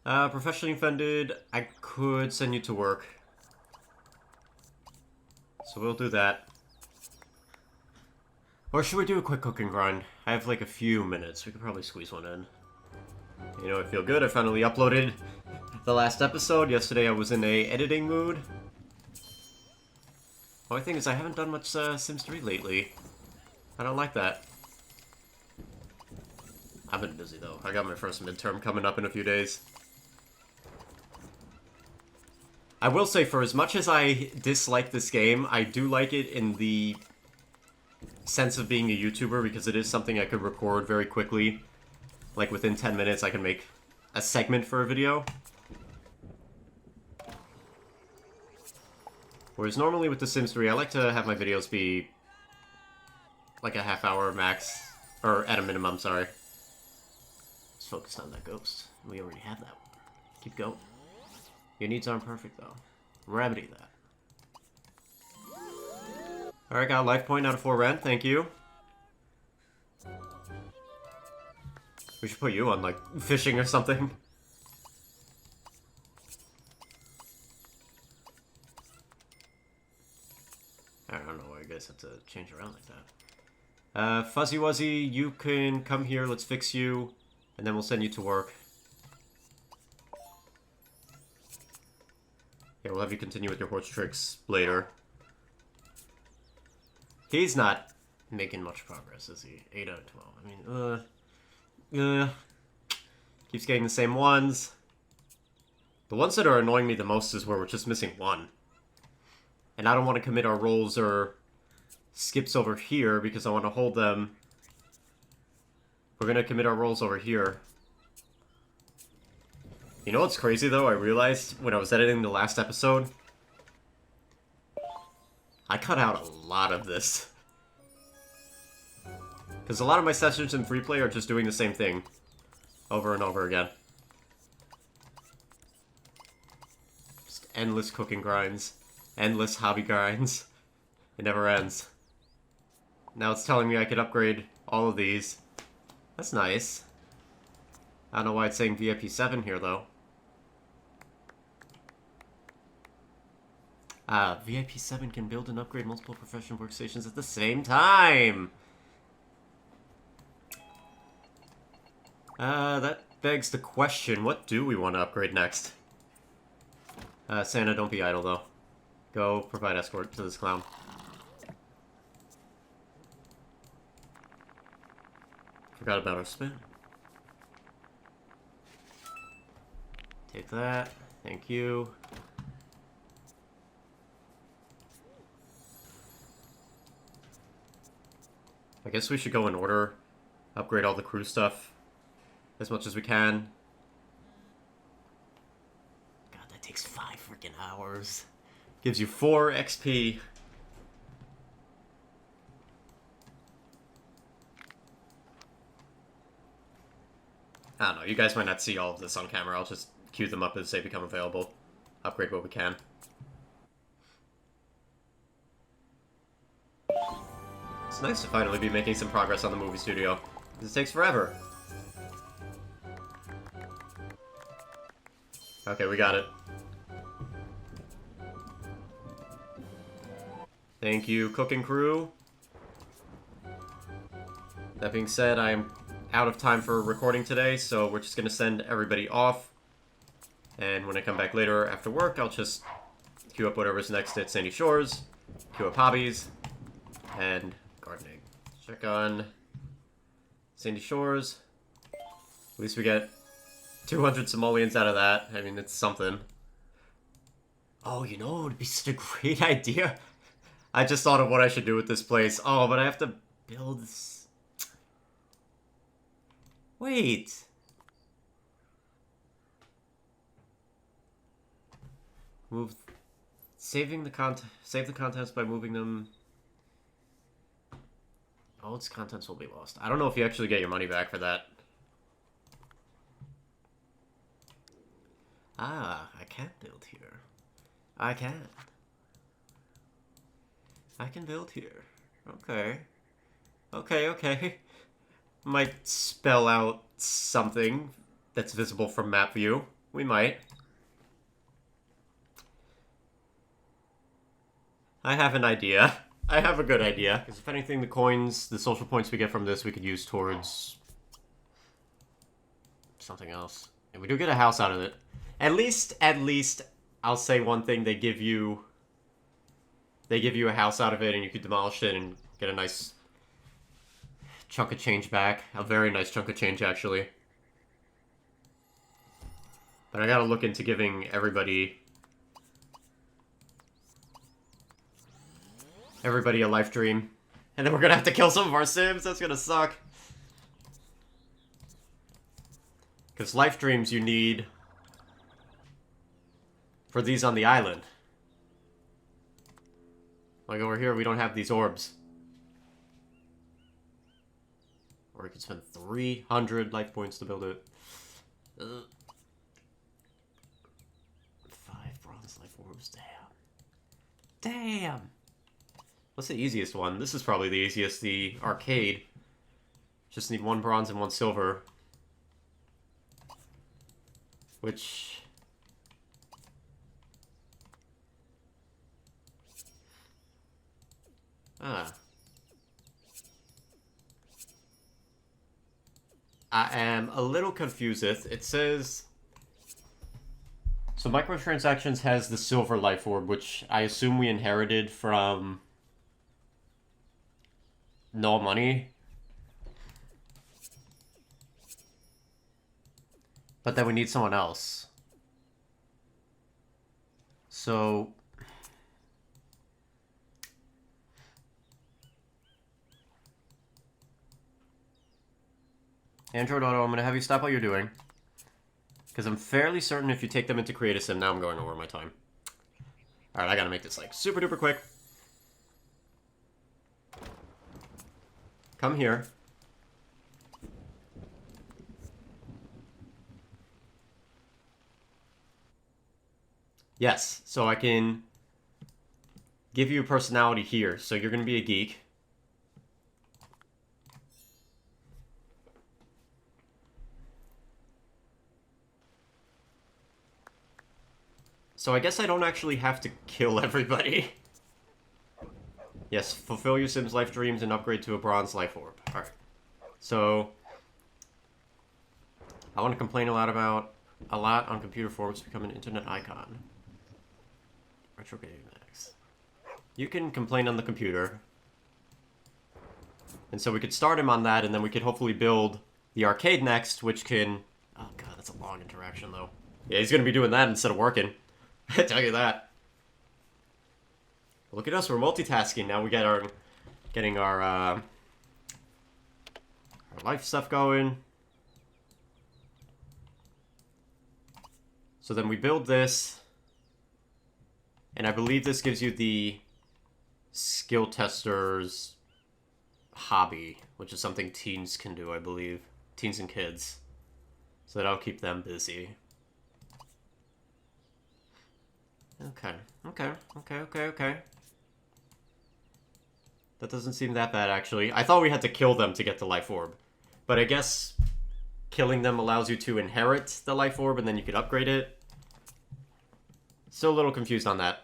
Professionally Offended, I could send you to work. So we'll do that. Or should we do a quick cooking grind? I have like a few minutes. We could probably squeeze one in. You know, I feel good. I finally uploaded the last episode. Yesterday I was in a editing mood. Only thing is I haven't done much Sims 3 lately. I don't like that. I've been busy though. I got my first midterm coming up in a few days. I will say, for as much as I dislike this game, I do like it in the sense of being a YouTuber, because it is something I could record very quickly. Like, within 10 minutes, I can make a segment for a video. Whereas normally with The Sims 3, I like to have my videos be like a half-hour max, or at a minimum, sorry. Let's focus on that ghost. We already have that one. Keep going. Your needs aren't perfect, though. Remedy that. Alright, got a life point out of 4 rent. Thank you. We should put you on, like, fishing or something. I don't know why you guys have to change around like that. Fuzzy Wuzzy, you can come here. Let's fix you. And then we'll send you to work. Yeah, we'll have you continue with your horse tricks later. He's not making much progress, is he? 8 out of 12. I mean, keeps getting the same ones. The ones that are annoying me the most is where we're just missing one. And I don't want to commit our rolls or skips over here because I want to hold them. We're going to commit our rolls over here. You know what's crazy, though? I realized when I was editing the last episode, I cut out a lot of this. Because a lot of my sessions in Freeplay are just doing the same thing over and over again. Just endless cooking grinds. Endless hobby grinds. It never ends. Now it's telling me I could upgrade all of these. That's nice. I don't know why it's saying VIP 7 here, though. VIP 7 can build and upgrade multiple professional workstations at the same time! That begs the question, what do we want to upgrade next? Santa, don't be idle, though. Go provide escort to this clown. Forgot about our spin. Take that. Thank you. I guess we should go in order. Upgrade all the crew stuff as much as we can. God, that takes 5 freaking hours. Gives you 4 XP. I don't know, you guys might not see all of this on camera. I'll just queue them up as they become available. Upgrade what we can. It's nice to finally be making some progress on the movie studio. This takes forever. Okay, we got it. Thank you, cooking crew. That being said, I am out of time for recording today, so we're just going to send everybody off. And when I come back later after work, I'll just queue up whatever's next at Sandy Shores, queue up Hobbies, and gardening. Check on Sandy Shores. At least we get 200 simoleons out of that. I mean, it's something. Oh, you know, it would be such a great idea. I just thought of what I should do with this place. Oh, but I have to build this. Wait. Move. Save the contents by moving them. All its contents will be lost. I don't know if you actually get your money back for that. Ah, I can't build here. I can. I can build here. Okay. Okay. Might spell out something that's visible from map view. We might. I have an idea. I have a good idea. Because if anything, the coins, the social points we get from this, we could use towards something else. And we do get a house out of it. At least, I'll say one thing. They give you a house out of it, and you could demolish it and get a nice chunk of change back. A very nice chunk of change, actually. But I gotta look into giving everybody a life dream. And then we're gonna have to kill some of our Sims. That's gonna suck. Because life dreams you need for these on the island. Like over here, we don't have these orbs. Or we could spend 300 life points to build it. 5 bronze life orbs, damn. What's the easiest one? This is probably the easiest, the arcade. Just need 1 bronze and 1 silver. Which... I am a little confused. It says... So microtransactions has the silver life orb, which I assume we inherited from... No money. But then we need someone else. So... Android Auto, I'm going to have you stop what you're doing. Because I'm fairly certain if you take them into Create a Sim, now I'm going over my time. Alright, I gotta make this, like, super duper quick. Come here. Yes, so I can give you a personality here. So you're going to be a geek. So I guess I don't actually have to kill everybody. Yes, fulfill your Sim's life dreams and upgrade to a bronze life orb. Alright. So... I want to complain a lot on computer forums become an internet icon. Retro Gaming Max. You can complain on the computer. And so we could start him on that, and then we could hopefully build the arcade next, which can... Oh god, that's a long interaction, though. Yeah, he's gonna be doing that instead of working. I tell you that. Look at us, we're multitasking. Now we get getting our life stuff going. So then we build this. And I believe this gives you the skill tester's hobby, which is something teens can do, I believe. Teens and kids. So that'll keep them busy. Okay. That doesn't seem that bad, actually. I thought we had to kill them to get the life orb. But I guess killing them allows you to inherit the life orb, and then you could upgrade it. Still a little confused on that.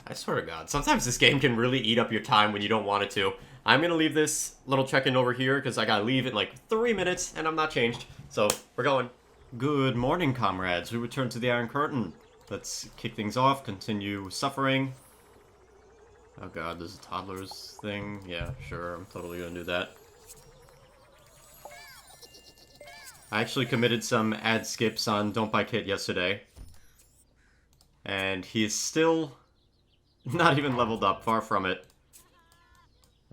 I swear to God, sometimes this game can really eat up your time when you don't want it to. I'm gonna leave this little check-in over here, because I gotta leave in like 3 minutes, and I'm not changed. So, we're going. Good morning, comrades. We return to the Iron Curtain. Let's kick things off, continue suffering. Oh god, there's a toddlers thing. Yeah, sure, I'm totally gonna do that. I actually committed some ad skips on Don't Buy Kit yesterday. And he is still not even leveled up, far from it.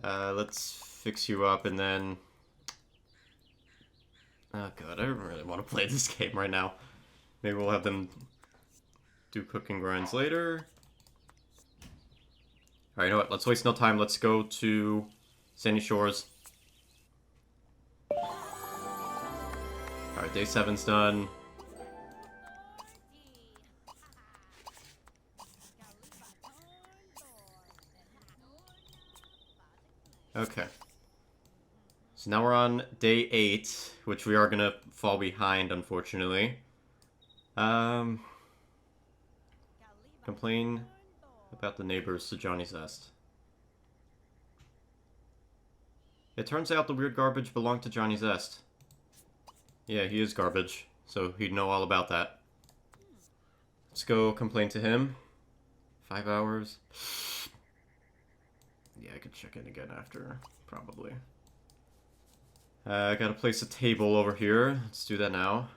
Let's fix you up and then... Oh god, I don't really want to play this game right now. Maybe we'll have them do cooking grinds later. Alright, you know what? Let's waste no time. Let's go to Sandy Shores. Alright, day 7's done. Okay. So now we're on day 8, which we are gonna fall behind, unfortunately. Complain about the neighbors to Johnny Zest. It turns out the weird garbage belonged to Johnny Zest. Yeah, he is garbage, so he'd know all about that. Let's go complain to him. 5 hours. Yeah, I could check in again after, probably. I gotta place a table over here. Let's do that now.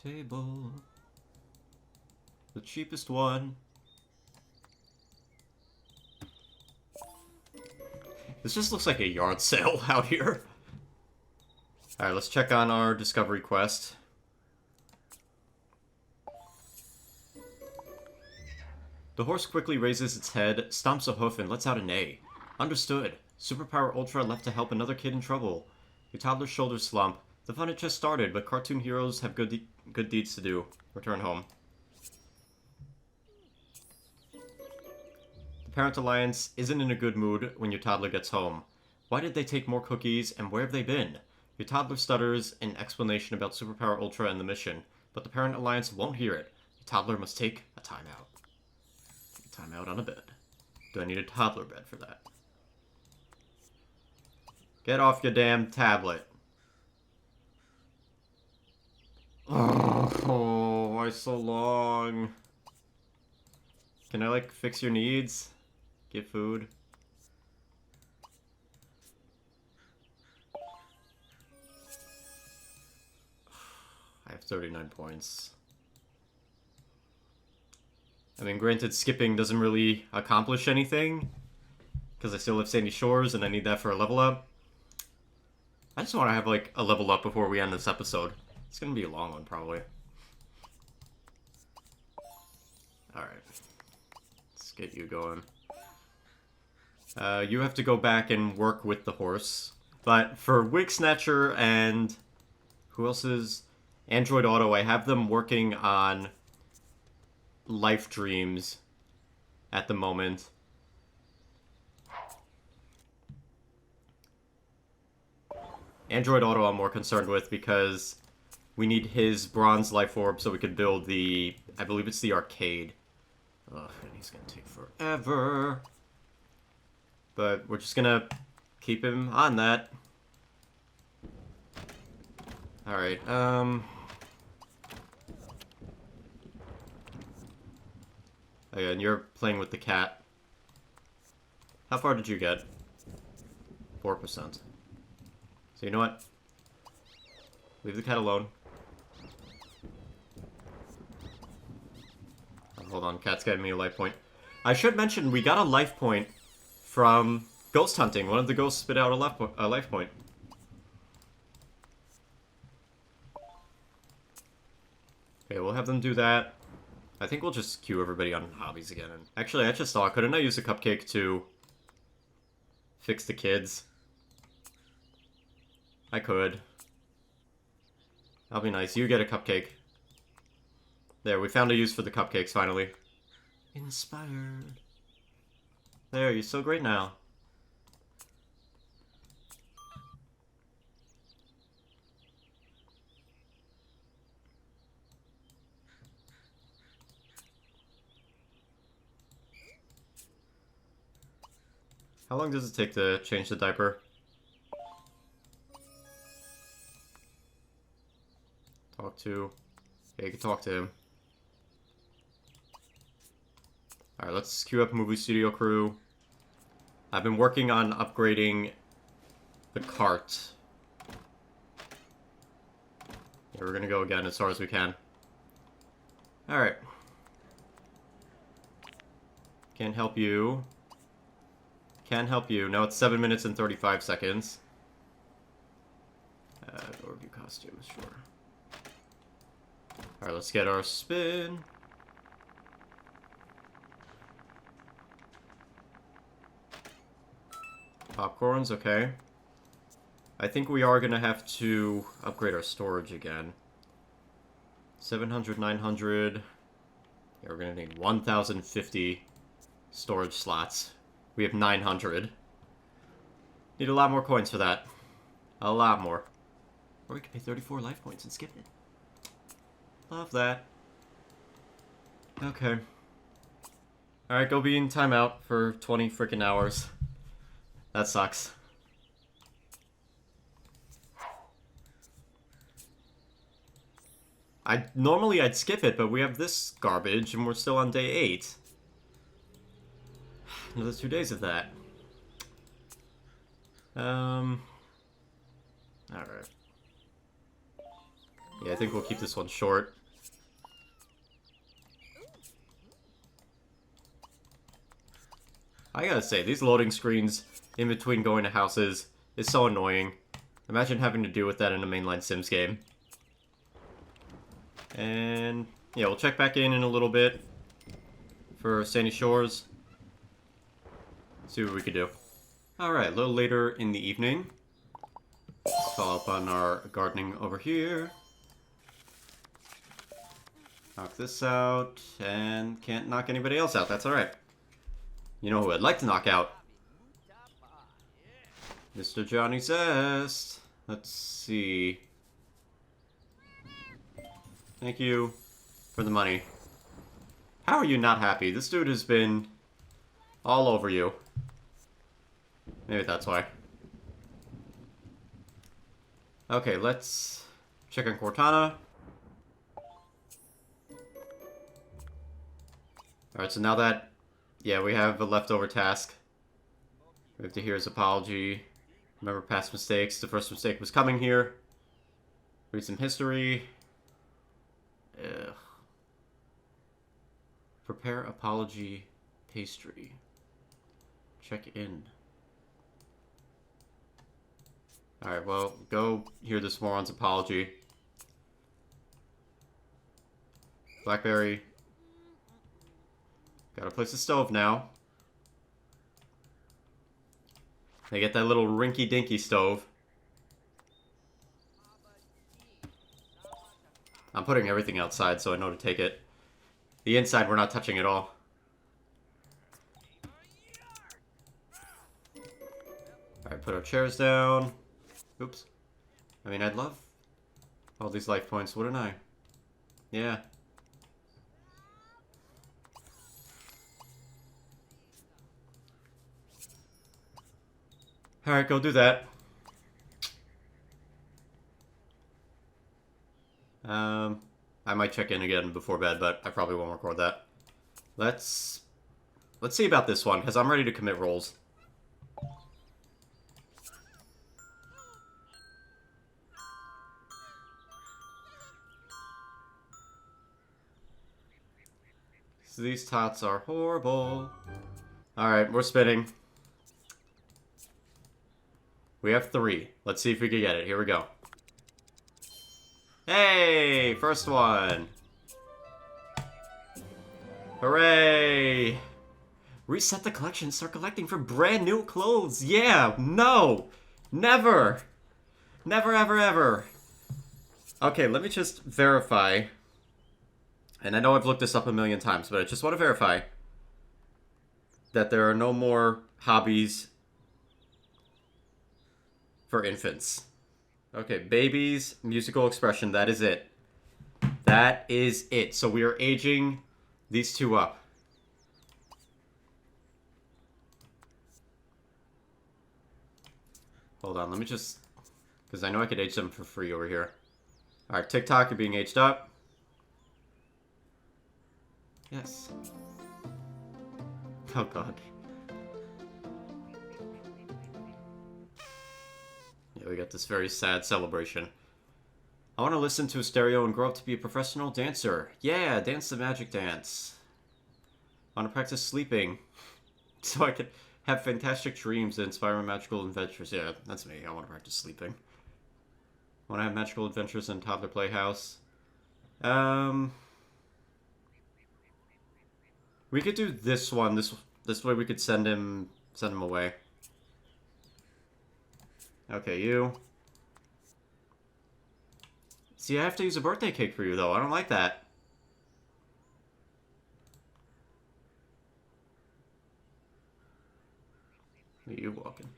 Table. The cheapest one. This just looks like a yard sale out here. Alright, let's check on our discovery quest. The horse quickly raises its head, stomps a hoof, and lets out a neigh. Understood. Superpower Ultra left to help another kid in trouble. Your toddler's shoulders slump. The fun had just started, but cartoon heroes have good deeds to do. Return home. The Parent Alliance isn't in a good mood when your toddler gets home. Why did they take more cookies, and where have they been? Your toddler stutters an explanation about Superpower Ultra and the mission, but the Parent Alliance won't hear it. Your toddler must take a timeout. Time out on a bed. Do I need a toddler bed for that? Get off your damn tablet. Oh, why so long? Can I, like, fix your needs? Get food? I have 39 points. I mean, granted, skipping doesn't really accomplish anything, because I still have Sandy Shores, and I need that for a level up. I just want to have, like, a level up before we end this episode. It's going to be a long one, probably. Alright. Let's get you going. You have to go back and work with the horse. But for Wig Snatcher and... who else is... Android Auto, I have them working on... life dreams at the moment. Android Auto I'm more concerned with because we need his bronze life orb so we could build the, I believe it's the arcade. Ugh, and he's gonna take forever. But we're just gonna keep him on that. Alright, Oh yeah, and you're playing with the cat. How far did you get? 4%. So you know what? Leave the cat alone. Oh, hold on, cat's getting me a life point. I should mention, we got a life point from ghost hunting. One of the ghosts spit out a life point. Okay, we'll have them do that. I think we'll just queue everybody on Hobbies again. And actually, I just thought, couldn't I use a cupcake to fix the kids? I could. That'll be nice. You get a cupcake. There, we found a use for the cupcakes, finally. Inspired. There, you're so great now. How long does it take to change the diaper? Talk to... Yeah, you can talk to him. Alright, let's queue up movie studio crew. I've been working on upgrading the cart. Yeah, we're gonna go again as far as we can. Alright. Can't help you. Can't help you. No, it's 7 minutes and 35 seconds. Overview costumes, sure. Alright, let's get our spin. Popcorns, okay. I think we are gonna have to upgrade our storage again. 700, 900. Yeah, we're gonna need 1,050 storage slots. We have 900. Need a lot more coins for that. A lot more. Or we could pay 34 life points and skip it. Love that. Okay. Alright, go be in timeout for 20 freaking hours. That sucks. Normally I'd skip it, but we have this garbage and we're still on day 8. Another 2 days of that. Alright. Yeah, I think we'll keep this one short. I gotta say, these loading screens in between going to houses is so annoying. Imagine having to deal with that in a mainline Sims game. And yeah, we'll check back in a little bit for Sandy Shores. See what we can do. Alright, a little later in the evening. Follow up on our gardening over here. Knock this out, and can't knock anybody else out, that's alright. You know who I'd like to knock out? Mr. Johnny Zest. Let's see. Thank you for the money. How are you not happy? This dude has been all over you. Maybe that's why. Okay, let's check on Cortana. Alright, so now that... yeah, we have a leftover task. We have to hear his apology. Remember past mistakes. The first mistake was coming here. Read some history. Ugh. Prepare apology pastry. Check in. Alright, well, go hear this moron's apology. Blackberry. Gotta place the stove now. They get that little rinky-dinky stove. I'm putting everything outside so I know to take it. The inside we're not touching at all. Alright, put our chairs down. Oops. I mean, I'd love all these life points, wouldn't I? Yeah. Alright, go do that. I might check in again before bed, but I probably won't record that. Let's see about this one, because I'm ready to commit rolls. So these tots are horrible. Alright, we're spinning. We have 3. Let's see if we can get it. Here we go. Hey! First one! Hooray! Reset the collection. Start collecting for brand new clothes. Yeah! No! Never! Never, ever, ever. Okay, let me just verify. And I know I've looked this up a million times, but I just want to verify that there are no more hobbies for infants. Okay, babies, musical expression, that is it. That is it. So we are aging these 2 up. Hold on, let me just... because I know I could age them for free over here. Alright, TikTok are being aged up. Yes. Oh god. Yeah, we got this very sad celebration. I want to listen to a stereo and grow up to be a professional dancer. Yeah, dance the magic dance. I want to practice sleeping so I can have fantastic dreams that inspire my magical adventures. Yeah, that's me. I want to practice sleeping. I want to have magical adventures in toddler playhouse. We could do this one. This way we could send him away. Okay, you. See, I have to use a birthday cake for you, though. I don't like that. You walking.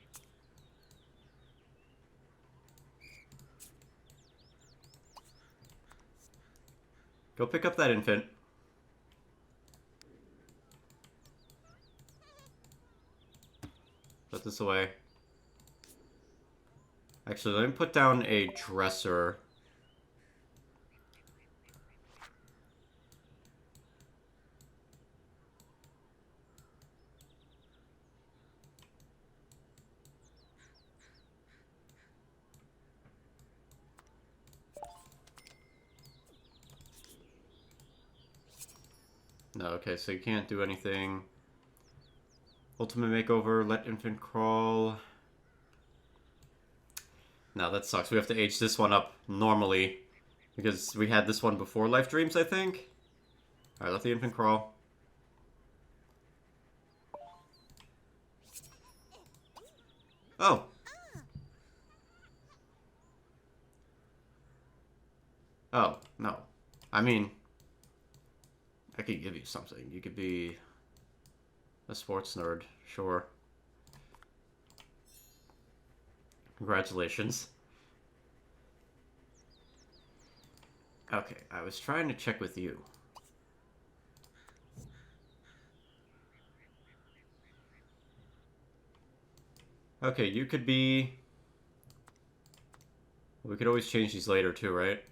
Go pick up that infant. Put this away. Actually, let me put down a dresser. No, okay, so you can't do anything. Ultimate makeover, let infant crawl. No, that sucks. We have to age this one up normally. Because we had this one before Life Dreams, I think. Alright, let the infant crawl. Oh! Oh, no. I mean, I could give you something. You could be a sports nerd, sure. Congratulations. Okay, I was trying to check with you. Okay, you could be... We could always change these later too, right?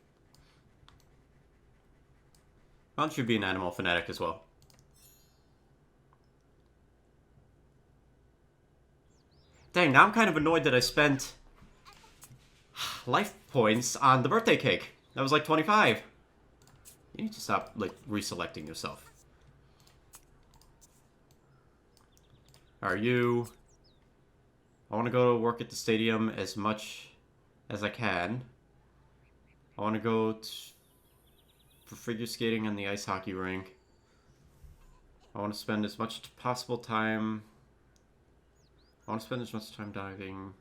Why don't you be an animal fanatic as well? Dang, now I'm kind of annoyed that I spent life points on the birthday cake. That was like 25. You need to stop, like, reselecting yourself. Are you... I want to go to work at the stadium as much as I can. I want to go for figure skating on the ice hockey rink. I want to spend as much possible time... I want to spend as much time diving.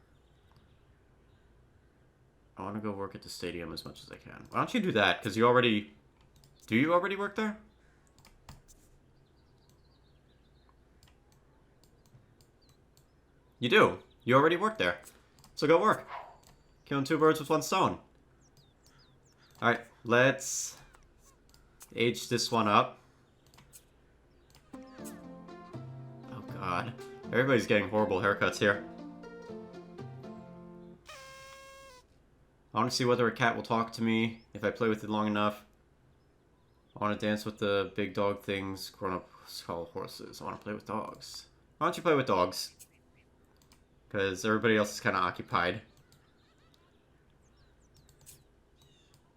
I want to go work at the stadium as much as I can. Why don't you do that? Because you already... Do you already work there? You do. You already work there. So go work. Killing two birds with one stone. Alright, let's age this one up. Oh god. Everybody's getting horrible haircuts here. I want to see whether a cat will talk to me if I play with it long enough. I want to dance with the big dog things grown-ups call horses. I want to play with dogs. Why don't you play with dogs? Because everybody else is kind of occupied.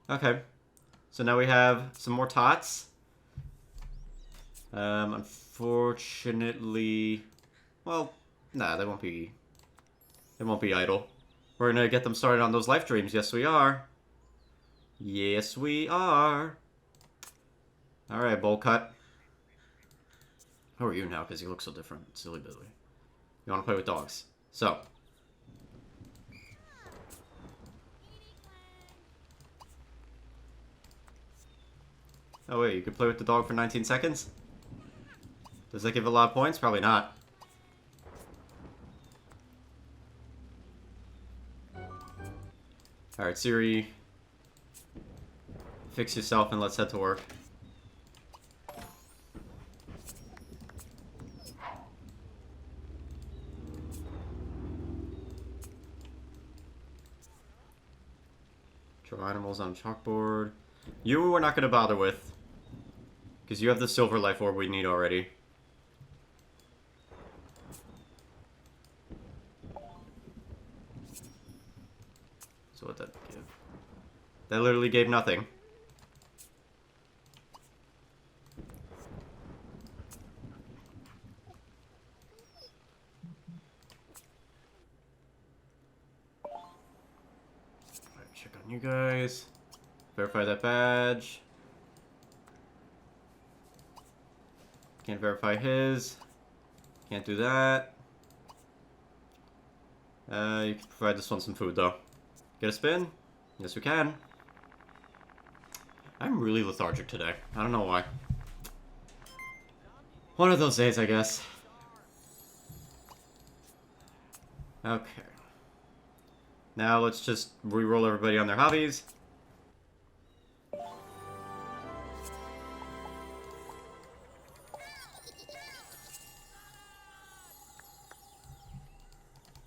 Okay. So now we have some more tots. Unfortunately... Well, nah, they won't be idle. We're gonna get them started on those life dreams. Yes, we are. Yes, we are. Alright, bowl cut. How are you now? Because you look so different. Silly Billy. You want to play with dogs. So. Oh wait, you could play with the dog for 19 seconds? Does that give a lot of points? Probably not. Alright, Siri. Fix yourself and let's head to work. Draw animals on chalkboard. You we're not going to bother with. Because you have the silver life orb we need already. So what did that give? That literally gave nothing. Alright, check on you guys. Verify that badge. Can't verify his. Can't do that. You can provide this one some food, though. Get a spin? Yes, we can. I'm really lethargic today. I don't know why. One of those days, I guess. Okay. Now let's just re-roll everybody on their hobbies.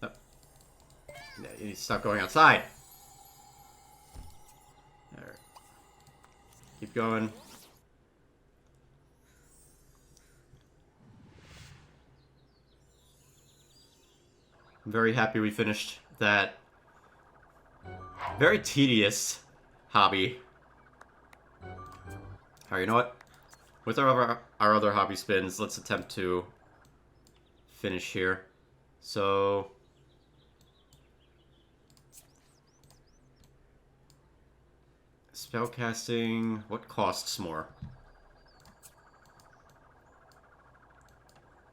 Yeah, you need to stop going outside. Alright. Keep going. I'm very happy we finished that very tedious hobby. Alright, you know what? With our other hobby spins, let's attempt to finish here. So... spellcasting, what costs more?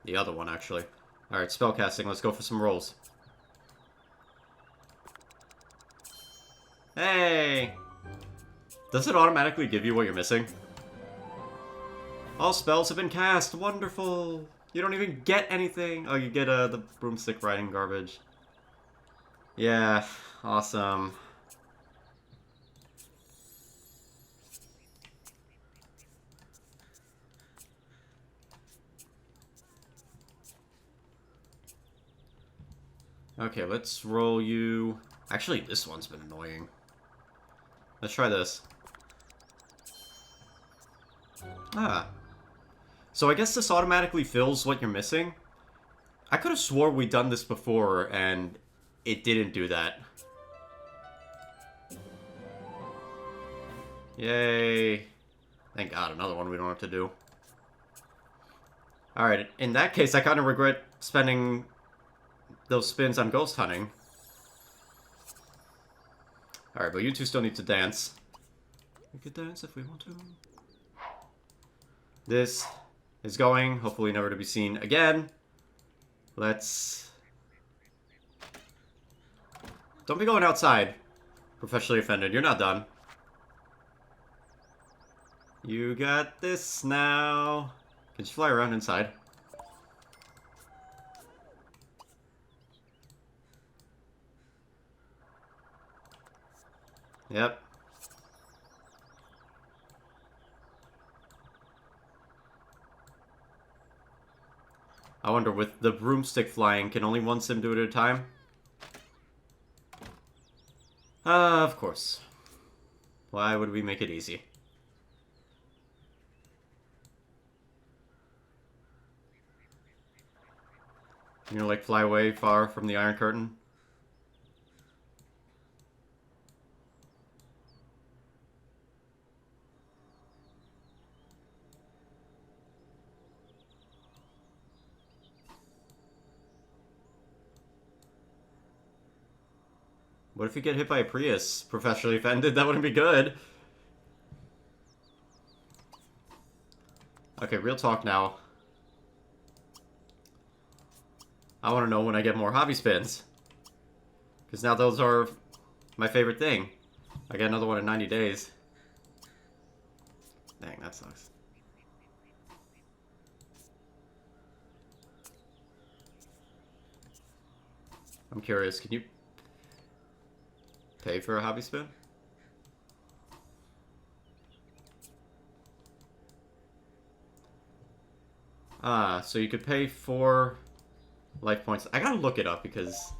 The other one, actually. Alright, spellcasting, let's go for some rolls. Hey! Does it automatically give you what you're missing? All spells have been cast, wonderful! You don't even get anything! Oh, you get the broomstick riding garbage. Yeah, awesome. Okay, let's roll you... Actually, this one's been annoying. Let's try this. Ah. So I guess this automatically fills what you're missing? I could have swore we'd done this before, and it didn't do that. Yay. Thank God, another one we don't have to do. Alright, in that case, I kind of regret spending those spins on ghost hunting. Alright, but you two still need to dance. We could dance if we want to. This is going, hopefully never to be seen again. Let's... Don't be going outside. Professionally offended. You're not done. You got this now. Can you fly around inside? Yep. I wonder, with the broomstick flying, can only one sim do it at a time? Of course. Why would we make it easy? You know, like, fly away far from the Iron Curtain? What if you get hit by a Prius? Professionally offended? That wouldn't be good. Okay, real talk now. I want to know when I get more hobby spins. Because now those are my favorite thing. I get another one in 90 days. Dang, that sucks. I'm curious, can you pay for a hobby spin? Ah, so you could pay 4 life points. I gotta look it up because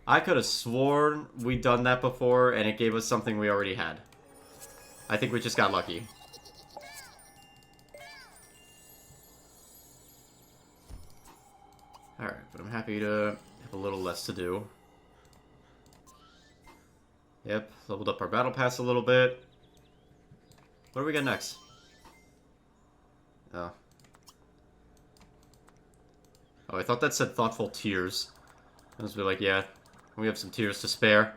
I could have sworn we'd done that before and it gave us something we already had. I think we just got lucky. Alright, but I'm happy to have a little less to do. Yep, leveled up our battle pass a little bit. What do we got next? Oh. Oh, I thought that said thoughtful tears. I was like, yeah, we have some tears to spare.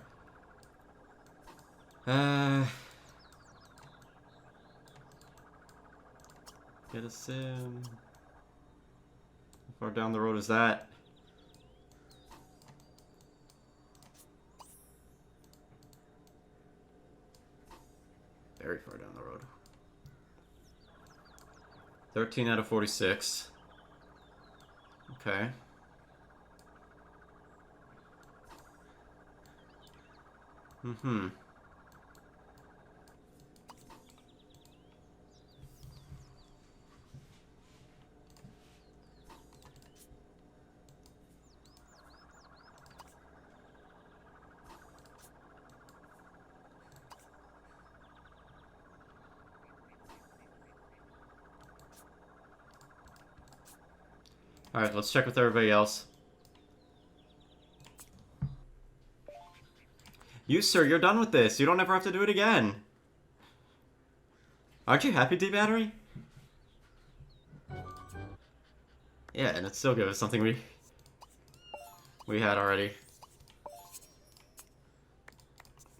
Get a sim. How far down the road is that? Very far down the road. 13 out of 46. Okay. Mm-hmm. Alright, let's check with everybody else. You, sir, you're done with this. You don't ever have to do it again. Aren't you happy, D-Battery? Yeah, and it's still good. It's something we had already.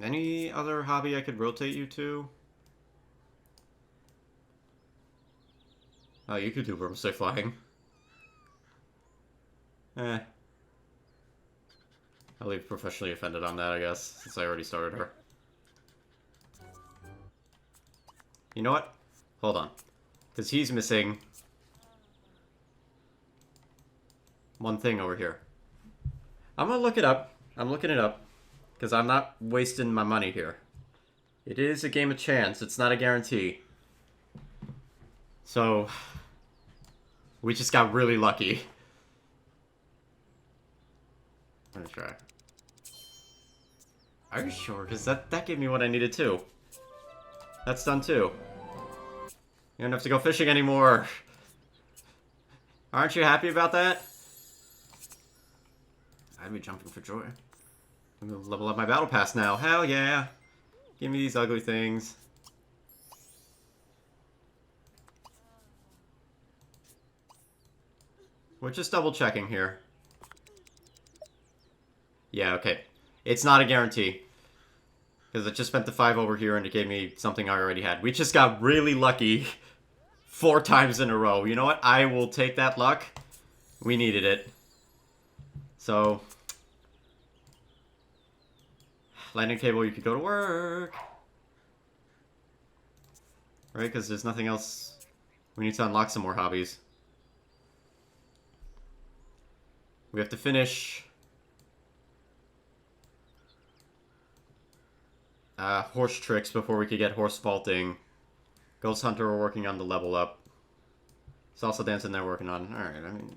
Any other hobby I could rotate you to? Oh, you could do broomstick flying. Eh. I'll leave professionally offended on that, I guess, since I already started her. You know what? Hold on. Because he's missing one thing over here. I'm gonna look it up. I'm looking it up. Because I'm not wasting my money here. It is a game of chance. It's not a guarantee. So, we just got really lucky. I'm gonna try. Are you sure? Because that gave me what I needed too. That's done too. You don't have to go fishing anymore. Aren't you happy about that? I'd be jumping for joy. I'm gonna level up my battle pass now. Hell yeah! Give me these ugly things. We're just double checking here. Yeah, okay. It's not a guarantee. Because I just spent the 5 over here and it gave me something I already had. We just got really lucky 4 times in a row. You know what? I will take that luck. We needed it. So, landing table, you could go to work. Right? Because there's nothing else. We need to unlock some more hobbies. We have to finish horse tricks before we could get horse vaulting. Ghost Hunter, we're working on the level up. Salsa dancing, they're working on. Alright, I mean,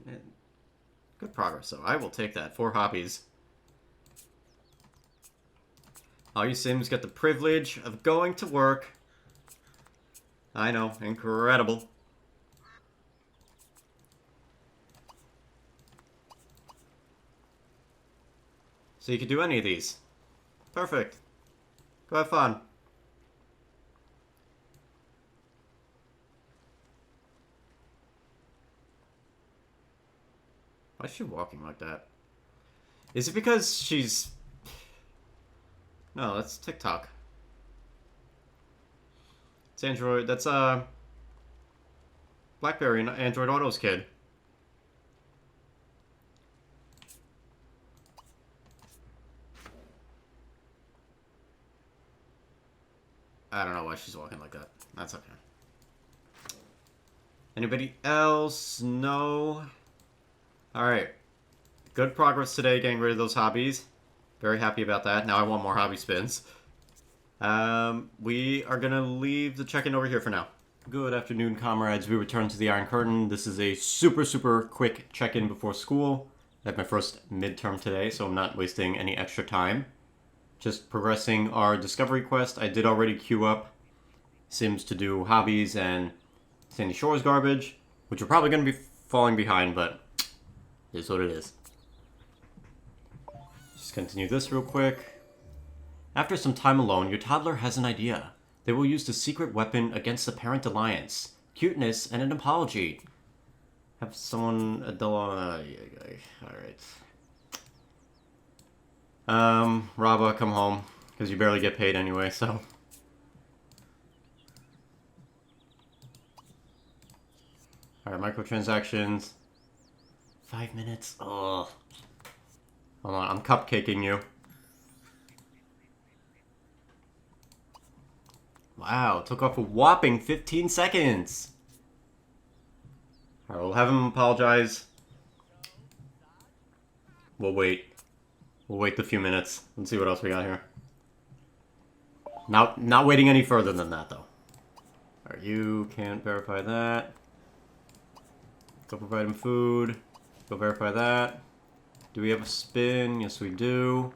good progress, so I will take that. 4 hobbies. All you Sims get the privilege of going to work. I know, incredible. So you could do any of these. Perfect. Go have fun. Why is she walking like that? Is it because she's... No, that's TikTok. It's Android. That's, BlackBerry and Android Auto's kid. I don't know why she's walking like that. That's okay. Anybody else? No? Alright. Good progress today getting rid of those hobbies. Very happy about that. Now I want more hobby spins. We are gonna leave the check-in over here for now. Good afternoon, comrades. We return to the Iron Curtain. This is a super quick check-in before school. I have my first midterm today, so I'm not wasting any extra time. Just progressing our discovery quest. I did already queue up Sims to do hobbies and Sandy Shores garbage, which are probably going to be falling behind, but it is what it is. Just continue this real quick. After some time alone, your toddler has an idea. They will use the secret weapon against the parent alliance. Cuteness and an apology. Have someone alright. Raba, come home. Because you barely get paid anyway, so. Alright, microtransactions. 5 minutes. Ugh. Hold on, I'm cupcaking you. Wow, took off a whopping 15 seconds. Alright, we'll have him apologize. We'll wait. We'll wait the few minutes. Let's see what else we got here. Not waiting any further than that, though. Alright, you can't verify that. Go provide him food. Go verify that. Do we have a spin? Yes, we do.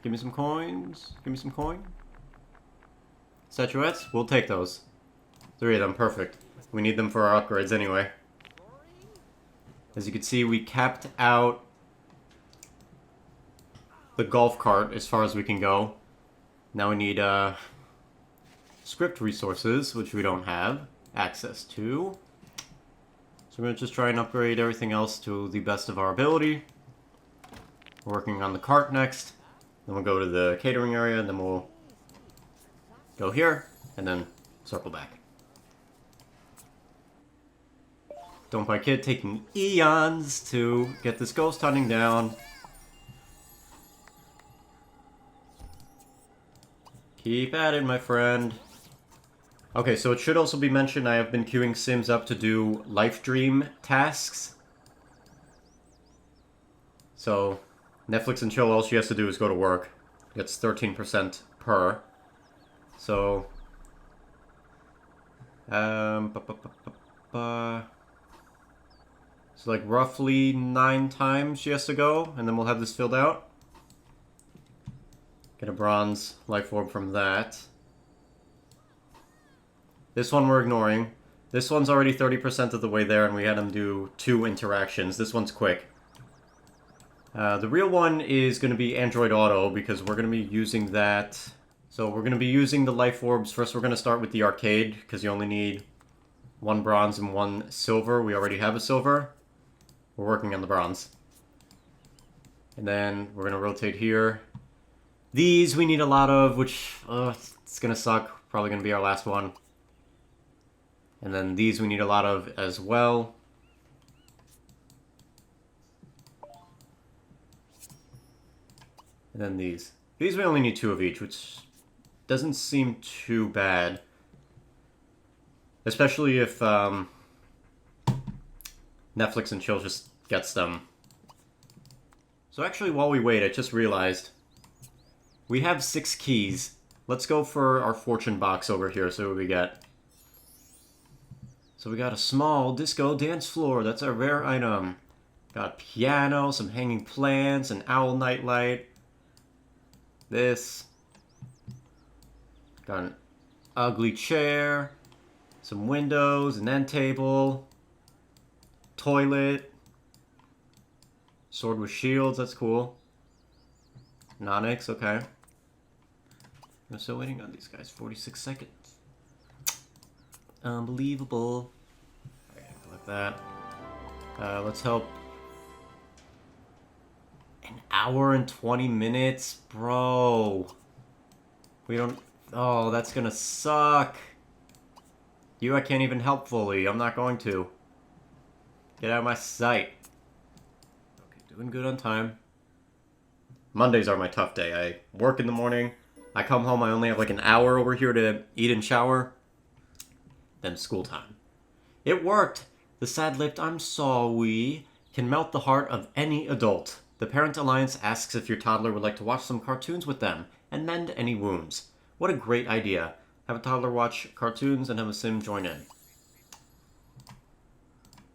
Give me some coins. Give me some coin. Statuettes? We'll take those. 3 of them, perfect. We need them for our upgrades anyway. As you can see, we capped out the golf cart as far as we can go. Now we need script resources, which we don't have access to. So we're going to just try and upgrade everything else to the best of our ability. We're working on the cart next. Then we'll go to the catering area, and then we'll go here, and then circle back. Don't Buy Kid taking eons to get this ghost hunting down. Keep at it, my friend. Okay, so it should also be mentioned I have been queuing Sims up to do life dream tasks. So, Netflix and chill, all she has to do is go to work. Gets 13% per. So, so like roughly 9 times she has to go, and then we'll have this filled out. Get a bronze life orb from that. This one we're ignoring. This one's already 30% of the way there, and we had him do 2 interactions. This one's quick. The real one is going to be Android Auto, because we're going to be using that. So we're going to be using the life orbs. First we're going to start with the arcade, because you only need 1 bronze and 1 silver. We already have a silver. We're working on the bronze. And then we're going to rotate here. These we need a lot of, which it's going to suck. Probably going to be our last one. And then these we need a lot of as well. And then these. These we only need 2 of each, which doesn't seem too bad. Especially if Netflix and chill just gets them. So actually, while we wait, I just realized we have 6 keys. Let's go for our fortune box over here, see what we get. So we got a small disco dance floor. That's our rare item. Got a piano, some hanging plants, an owl nightlight. This. Got an ugly chair. Some windows, an end table. Toilet. Sword with shields, that's cool. Nonix, okay. I'm still waiting on these guys. 46 seconds. Unbelievable. Alright, like that. Let's help. An hour and 20 minutes? Bro. We don't... Oh, that's gonna suck. You, I can't even help fully. I'm not going to. Get out of my sight. Okay, doing good on time. Mondays are my tough day. I work in the morning. I come home, I only have like an hour over here to eat and shower. Then school time. It worked! The sad-lipped I'm sorry can melt the heart of any adult. The Parent Alliance asks if your toddler would like to watch some cartoons with them and mend any wounds. What a great idea. Have a toddler watch cartoons and have a sim join in.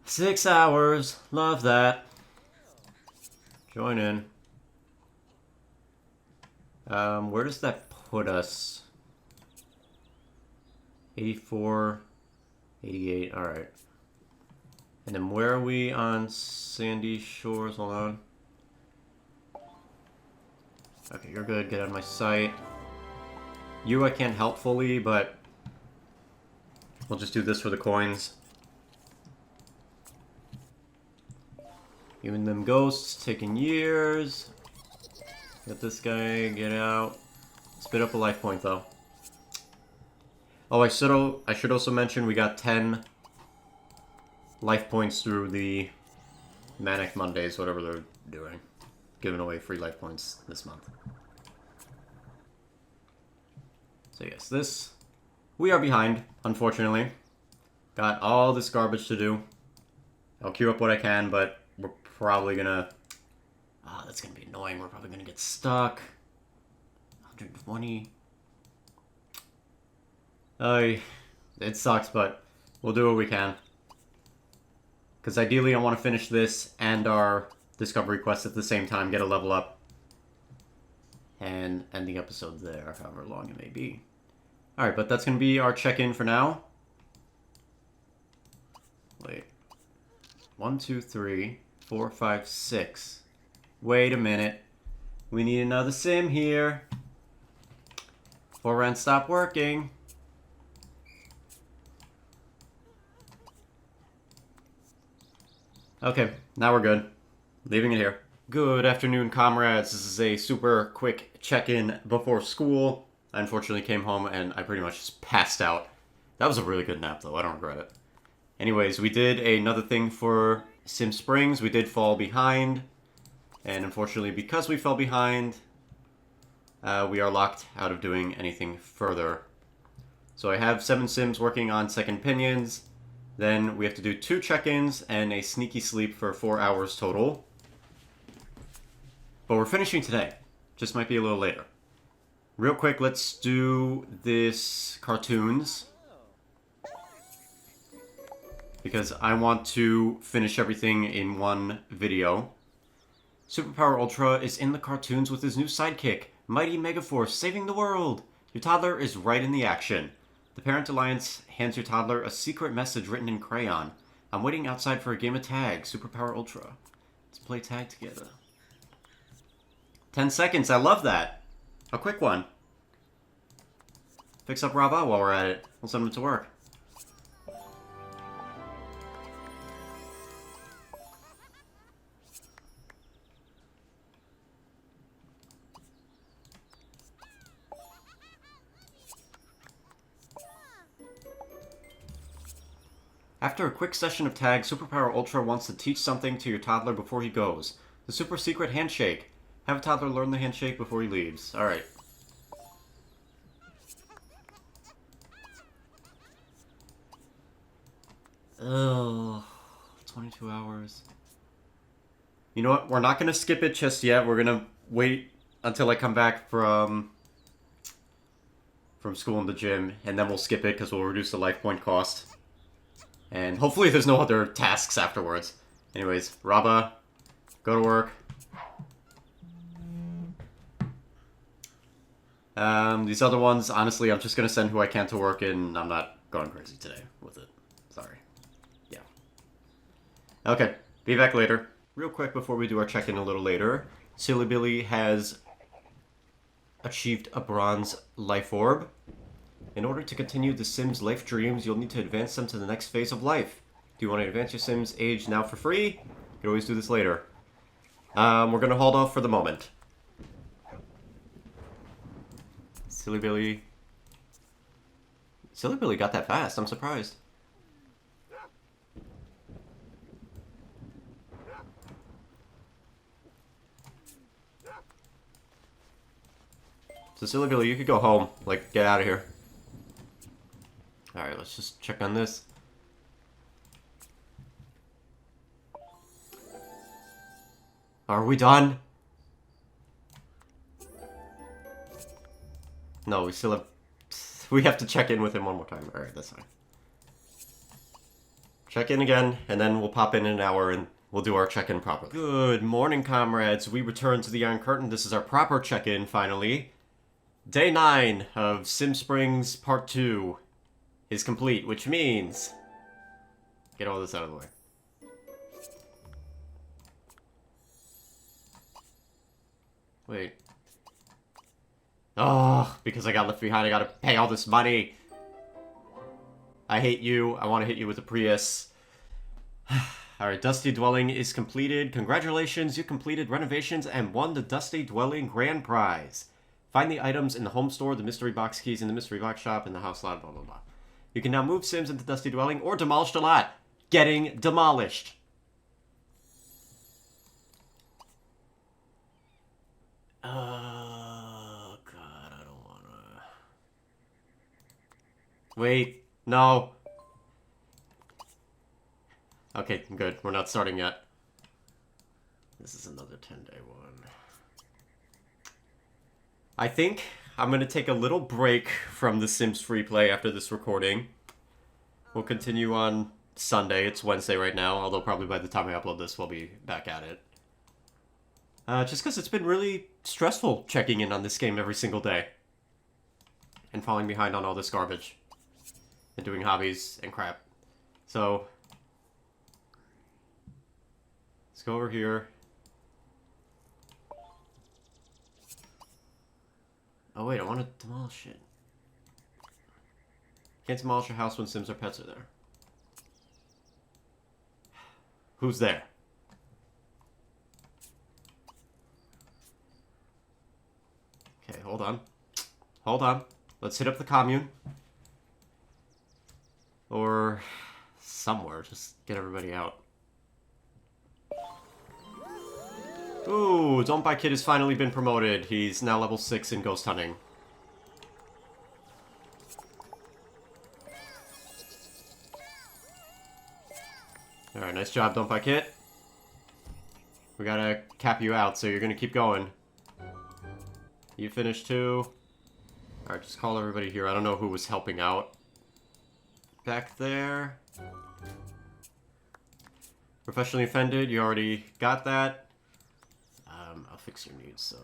6 hours. Love that. Join in. Where does that put us? 84, 88, alright. And then where are we on Sandy Shores? Hold on. Okay, you're good. Get out of my sight. You I can't help fully, but we'll just do this for the coins. Even them ghosts taking years. Get this guy, get out. Spit up a life point though. Oh, I should also mention we got 10 life points through the Manic Mondays, whatever they're doing. Giving away free life points this month. So yes, this... We are behind, unfortunately. Got all this garbage to do. I'll queue up what I can, but we're probably gonna... Ah, that's gonna be annoying. We're probably gonna get stuck. 120. It sucks, but we'll do what we can. Because ideally I want to finish this and our Discovery Quest at the same time, get a level up, and end the episode there, however long it may be. Alright, but that's going to be our check-in for now. Wait. 1, 2, 3, 4, 5, 6. Wait a minute. We need another sim here. For rent stop working. Okay, now we're good. Leaving it here. Good afternoon, comrades. This is a super quick check-in before school. I unfortunately came home and I pretty much just passed out. That was a really good nap, though. I don't regret it. Anyways, we did another thing for Sim Springs. We did fall behind. And unfortunately, because we fell behind, we are locked out of doing anything further. So I have 7 Sims working on second opinions. Then we have to do 2 check-ins and a sneaky sleep for 4 hours total. But we're finishing today. Just might be a little later. Real quick, let's do this cartoons. Because I want to finish everything in one video. Superpower Ultra is in the cartoons with his new sidekick, Mighty Megaforce, saving the world! Your toddler is right in the action. The Parent Alliance hands your toddler a secret message written in crayon. I'm waiting outside for a game of tag, Superpower Ultra. Let's play tag together. 10 seconds, I love that! A quick one. Fix up Rava while we're at it. We'll send him to work. After a quick session of tag, Superpower Ultra wants to teach something to your toddler before he goes. The super secret handshake. Have a toddler learn the handshake before he leaves. Alright. Ugh. 22 hours. You know what? We're not going to skip it just yet. We're going to wait until I come back from school and the gym, and then we'll skip it because we'll reduce the life point cost. And hopefully there's no other tasks afterwards. Anyways, Raba, go to work. These other ones, honestly, I'm just going to send who I can to work, and I'm not going crazy today with it. Sorry. Yeah. Okay, be back later. Real quick before we do our check-in a little later, Silly Billy has achieved a bronze life orb. In order to continue the Sims' life dreams, you'll need to advance them to the next phase of life. Do you want to advance your Sims' age now for free? You can always do this later. We're going to hold off for the moment. Silly Billy. Silly Billy got that fast. I'm surprised. So Silly Billy, you could go home. Like, get out of here. Alright, let's just check on this. Are we done? No, we still have... We have to check in with him one more time. Alright, that's fine. Check in again, and then we'll pop in an hour and we'll do our check-in properly. Good morning, comrades. We return to the Iron Curtain. This is our proper check-in, finally. Day 9 of Sim Springs Part 2 is complete, which means... Get all this out of the way. Wait. Oh, because I got left behind, I gotta pay all this money. I hate you. I want to hit you with a Prius. Alright, Dusty Dwelling is completed. Congratulations, you completed renovations and won the Dusty Dwelling Grand Prize. Find the items in the home store, the mystery box keys in the mystery box shop, and the house lot, blah, blah, blah. You can now move Sims into Dusty Dwelling or demolish the lot. Getting demolished. Oh, God, I don't wanna... Wait, no. Okay, good. We're not starting yet. This is another 10-day one. I think I'm going to take a little break from The Sims Freeplay after this recording. We'll continue on Sunday. It's Wednesday right now, although probably by the time I upload this, we'll be back at it. Just because it's been really stressful checking in on this game every single day. And falling behind on all this garbage. And doing hobbies and crap. So... let's go over here. Oh wait, I want to demolish it. Can't demolish a house when Sims or pets are there. Who's there? Okay, hold on. Hold on. Let's hit up the commune. Or somewhere. Just get everybody out. Ooh, Don't Buy Kid has finally been promoted. He's now level 6 in ghost hunting. Alright, nice job, Don't Buy Kid. We gotta cap you out, so you're gonna keep going. You finished too. Alright, just call everybody here. I don't know who was helping out. Back there. Professionally offended, you already got that. I'll fix your needs, so...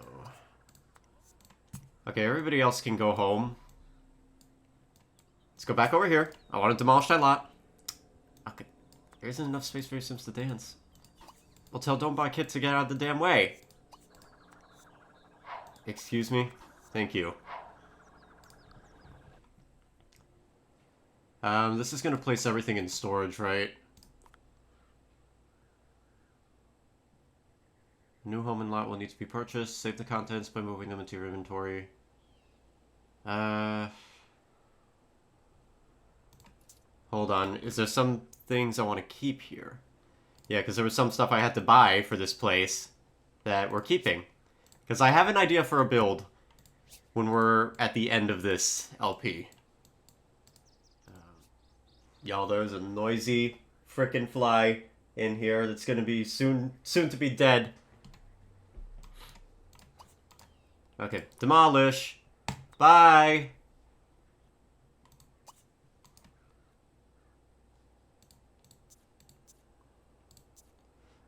okay, everybody else can go home. Let's go back over here. I want to demolish that lot. Okay. There isn't enough space for your Sims to dance. Well, tell Don't Buy Kid to get out of the damn way. Excuse me? Thank you. This is going to place everything in storage, right? New home and lot will need to be purchased. Save the contents by moving them into your inventory. Hold on. Is there some things I want to keep here? Yeah, because there was some stuff I had to buy for this place that we're keeping. Because I have an idea for a build when we're at the end of this LP. Y'all, there's a noisy frickin' fly in here that's going to be soon to be dead. Okay, demolish. Bye.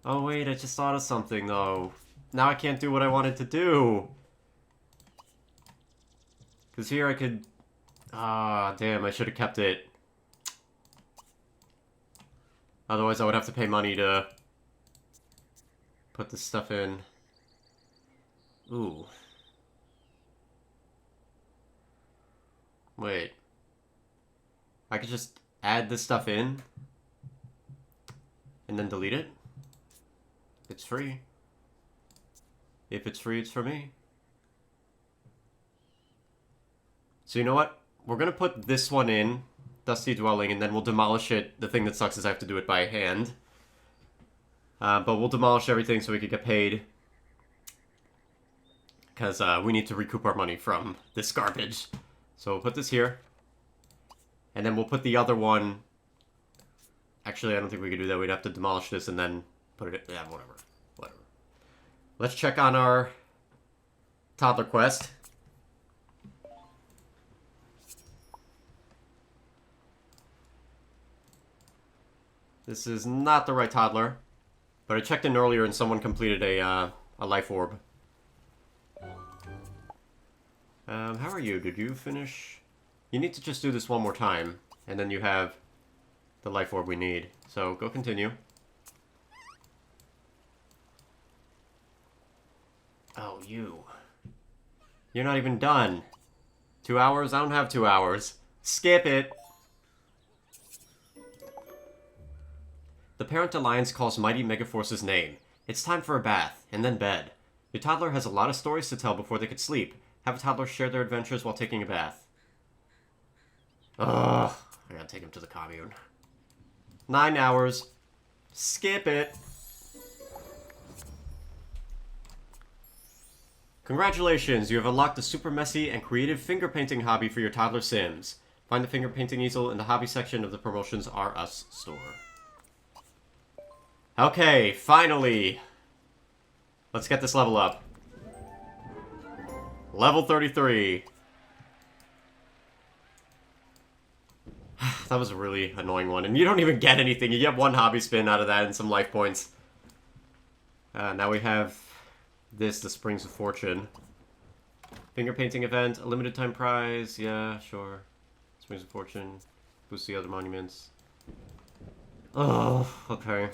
Oh wait, I just thought of something though. Now I can't do what I wanted to do. Because here I could... ah, damn, I should have kept it. Otherwise I would have to pay money to put this stuff in. Ooh. Wait. I could just add this stuff in and then delete it? It's free. If it's free, it's for me. So you know what? We're gonna put this one in, Dusty Dwelling, and then we'll demolish it. The thing that sucks is I have to do it by hand. But we'll demolish everything so we can get paid. Because we need to recoup our money from this garbage. So we'll put this here. And then we'll put the other one... actually, I don't think we could do that. We'd have to demolish this and then put it in... yeah, whatever. Whatever. Let's check on our toddler quest. This is not the right toddler. But I checked in earlier and someone completed a life orb. How are you? Did you finish? You need to just do this one more time, and then you have the life orb we need. So, go continue. Oh, you. You're not even done. 2 hours? I don't have 2 hours. Skip it. The Parent Alliance calls Mighty Megaforce's name. It's time for a bath, and then bed. Your toddler has a lot of stories to tell before they could sleep. Have a toddler share their adventures while taking a bath. Ugh. I gotta take him to the commune. 9 hours. Skip it. Congratulations, you have unlocked the super messy and creative finger painting hobby for your toddler Sims. Find the finger painting easel in the hobby section of the Promotions R Us store. Okay, finally. Let's get this level up. Level 33. That was a really annoying one. And you don't even get anything. You get 1 hobby spin out of that and some life points. Now we have this, the Springs of Fortune. Finger painting event, a limited time prize. Yeah, sure. Springs of Fortune. Boost the other monuments. Oh, okay.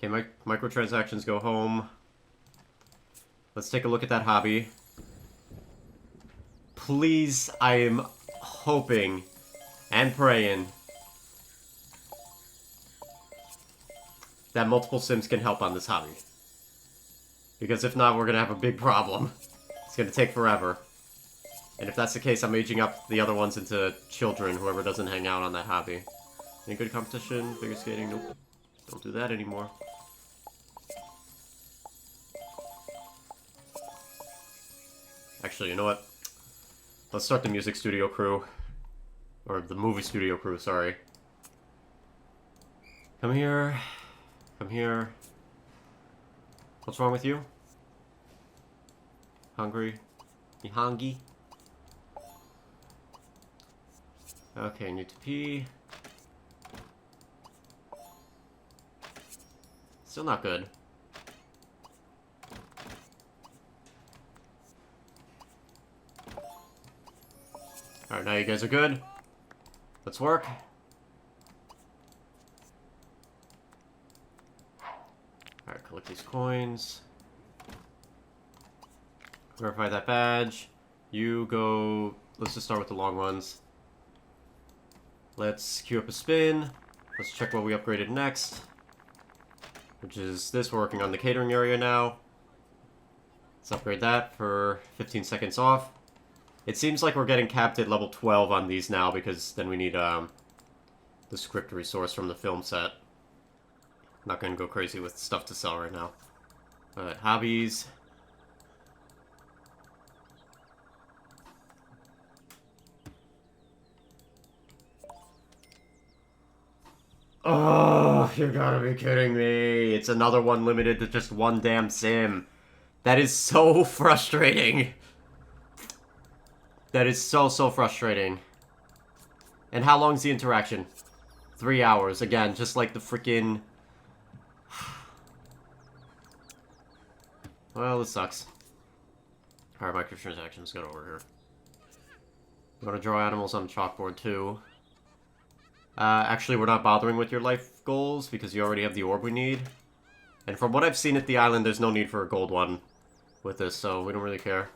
Okay, microtransactions go home. Let's take a look at that hobby. Please, I am hoping and praying that multiple Sims can help on this hobby. Because if not, we're going to have a big problem. It's going to take forever. And if that's the case, I'm aging up the other ones into children, whoever doesn't hang out on that hobby. Any good competition? Figure skating? Nope. Don't do that anymore. Actually, you know what? Let's start the music studio crew. Or the movie studio crew, sorry. Come here. Come here. What's wrong with you? Hungry? You hungry? Okay, need to pee. Still not good. Alright, now you guys are good. Let's work. Alright, collect these coins. Verify that badge. You go... Let's just start with the long ones. Let's queue up a spin. Let's check what we upgraded next. Which is this. We're working on the catering area now. Let's upgrade that for 15 seconds off. It seems like we're getting capped at level 12 on these now, because then we need the script resource from the film set. Not gonna go crazy with stuff to sell right now. Alright, hobbies. Oh, you gotta be kidding me. It's another one limited to just 1 damn sim. That is so frustrating. That is so frustrating. And how long is the interaction? 3 hours. Again, just like the freaking... Well, this sucks. Alright, microtransactions, get over here. I'm gonna draw animals on the chalkboard, too. Actually, we're not bothering with your life goals, because you already have the orb we need. And from what I've seen at the island, there's no need for a gold one with this, so we don't really care.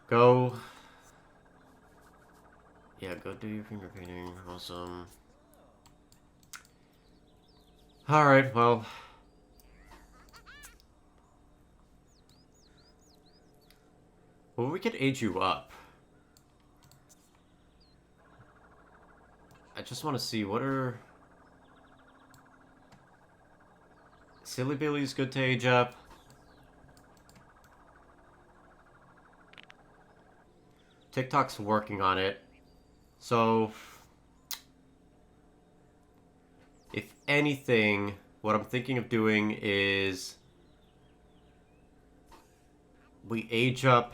Go... Yeah, go do your finger painting. Awesome. Alright, well... Well, we could age you up. I just want to see, what are... Silly Billy's good to age up. TikTok's working on it. So, if anything, what I'm thinking of doing is we age up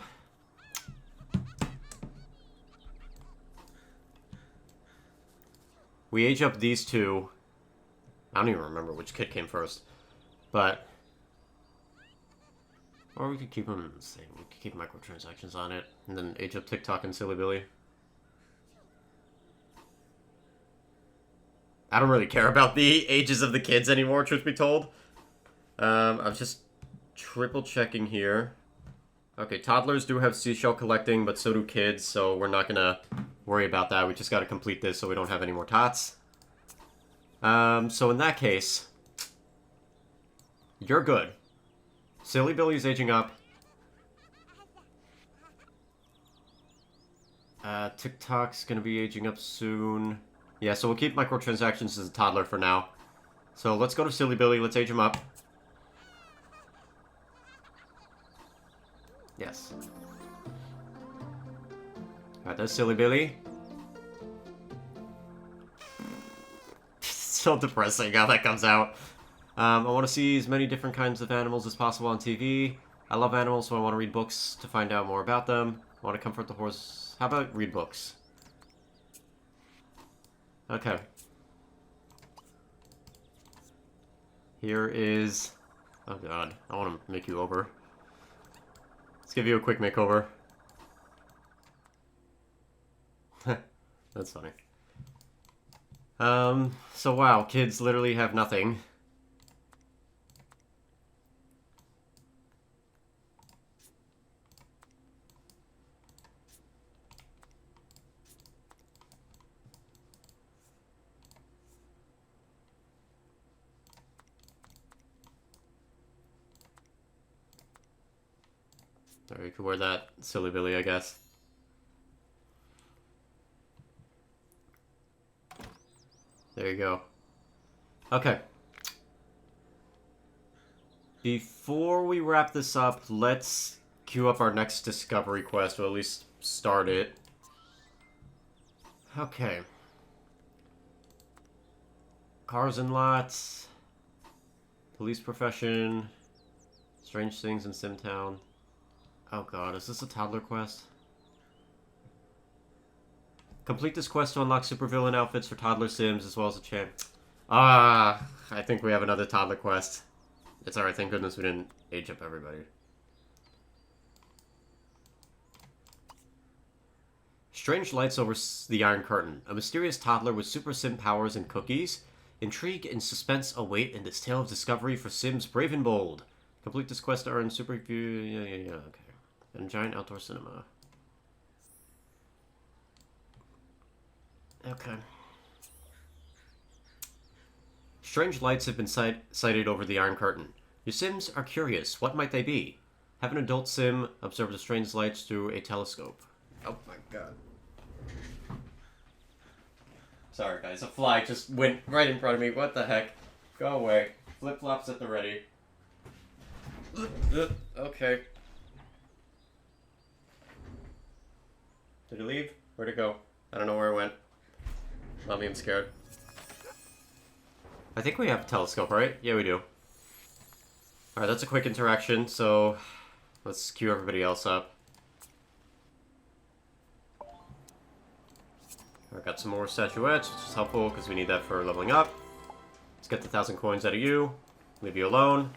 these two. I don't even remember which kid came first, but or we could keep them the same. We could keep microtransactions on it and then age up TikTok and Silly Billy. I don't really care about the ages of the kids anymore, truth be told. I'm just triple checking here. Okay, toddlers do have seashell collecting, but so do kids, so we're not gonna worry about that. We just gotta complete this so we don't have any more tots. So in that case, you're good. Silly Billy's aging up. TikTok's gonna be aging up soon. Yeah, so we'll keep microtransactions as a toddler for now. So let's go to Silly Billy, let's age him up. Yes. Alright, that's Silly Billy. So depressing how that comes out. I want to see as many different kinds of animals as possible on TV. I love animals, so I want to read books to find out more about them. I want to comfort the horse. How about read books? Okay. Here is... Oh god, I want to make you over. Let's give you a quick makeover. That's funny. So wow, kids literally have nothing. Or you could wear that, Silly Billy, I guess. There you go. Okay. Before we wrap this up, let's queue up our next discovery quest, or at least start it. Okay. Cars and lots. Police profession. Strange things in Simtown. Oh god, is this a toddler quest? Complete this quest to unlock supervillain outfits for toddler Sims as well as a champ. I think we have another toddler quest. It's alright, thank goodness we didn't age up everybody. Strange lights over the Iron Curtain. A mysterious toddler with super sim powers and cookies. Intrigue and suspense await in this tale of discovery for Sims brave and bold. Complete this quest to earn super... Yeah, okay. And giant outdoor cinema. Okay. Strange lights have been sighted over the Iron Curtain. Your Sims are curious. What might they be? Have an adult Sim observe the strange lights through a telescope. Oh my god. Sorry guys, a fly just went right in front of me. What the heck? Go away. Flip-flops at the ready. Okay. Did it leave? Where'd it go? I don't know where it went. Mommy, I'm scared. I think we have a telescope, right? Yeah, we do. Alright, that's a quick interaction, so let's queue everybody else up. I got some more statuettes, which is helpful because we need that for leveling up. Let's get the 1,000 coins out of you. Leave you alone.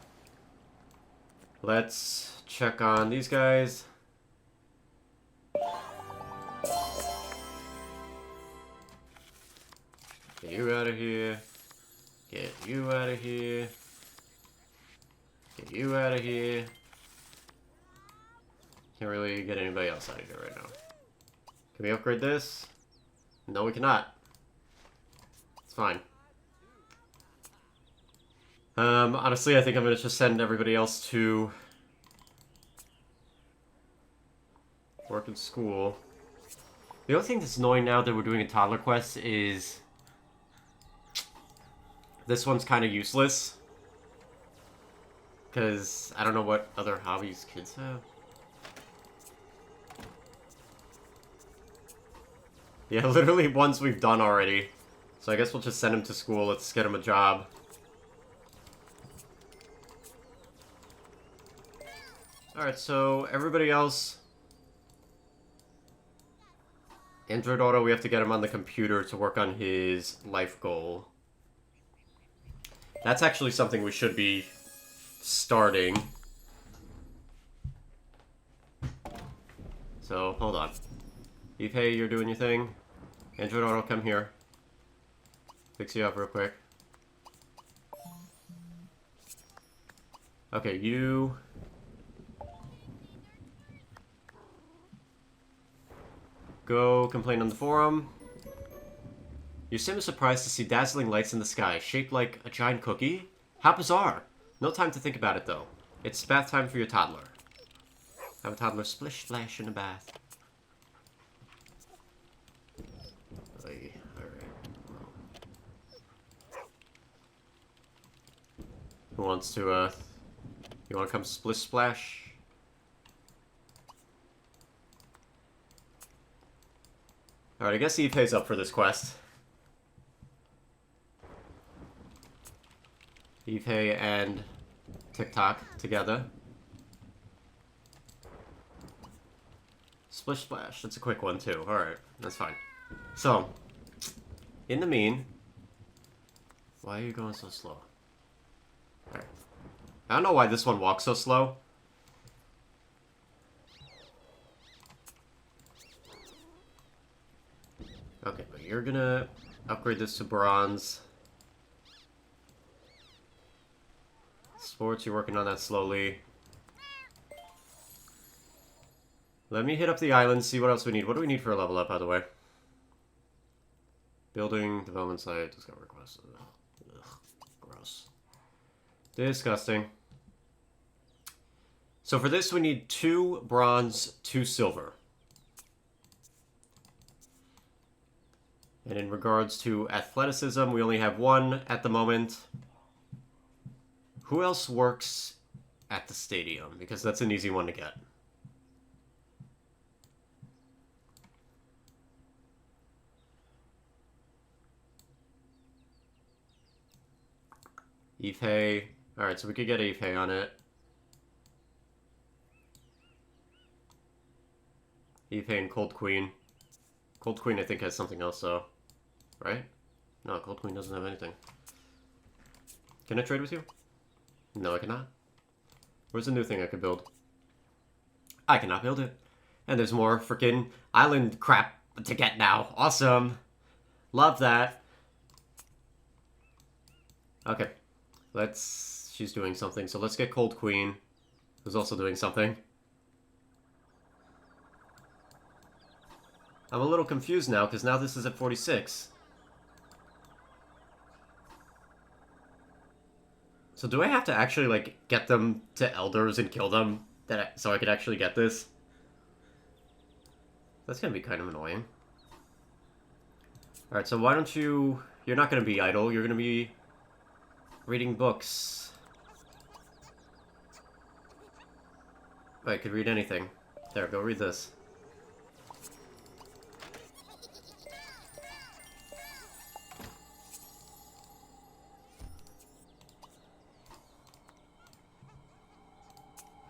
Let's check on these guys. Get you out of here. Get you out of here. Get you out of here. Can't really get anybody else out of here right now. Can we upgrade this? No, we cannot. It's fine. Honestly, I think I'm gonna just send everybody else to work in school. The only thing that's annoying now that we're doing a toddler quest is this one's kind of useless. Because I don't know what other hobbies kids have. Yeah, literally ones we've done already. So I guess we'll just send him to school. Let's get him a job. Alright, so everybody else... Android Auto, we have to get him on the computer to work on his life goal. That's actually something we should be starting. So, hold on. Hey, you're doing your thing. Android Auto, come here. Fix you up real quick. Okay, you... Go complain on the forum. Your sim is surprised to see dazzling lights in the sky, shaped like a giant cookie. How bizarre. No time to think about it, though. It's bath time for your toddler. Have a toddler splish splash in the bath. Alright. Who wants to, you wanna come splish splash? Alright, I guess Eve pays up for this quest. Eve and TikTok together. Splish splash, that's a quick one too. Alright, that's fine. So, in the mean... Why are you going so slow? Alright. I don't know why this one walks so slow. Okay, but you're gonna upgrade this to bronze. Sports, you're working on that slowly. Let me hit up the island, see what else we need. What do we need for a level up, by the way? Building, development site, discover request. Ugh, gross. Disgusting. So for this, we need 2 bronze, 2 silver. And in regards to athleticism, we only have 1 at the moment. Who else works at the stadium? Because that's an easy one to get. Ife. Alright, so we could get Ife on it. Ife and Cold Queen. Cold Queen, I think, has something else, though. Right? No, Cold Queen doesn't have anything. Can I trade with you? No, I cannot. Where's the new thing I could build? I cannot build it. And there's more freaking island crap to get now. Awesome. Love that. Okay. She's doing something, so let's get Cold Queen, who's also doing something. I'm a little confused now, because now this is at 46. So do I have to actually, like, get them to elders and kill them so I could actually get this? That's gonna be kind of annoying. Alright, so why don't you... You're not gonna be idle, you're gonna be reading books. Oh, I could read anything. There, go read this.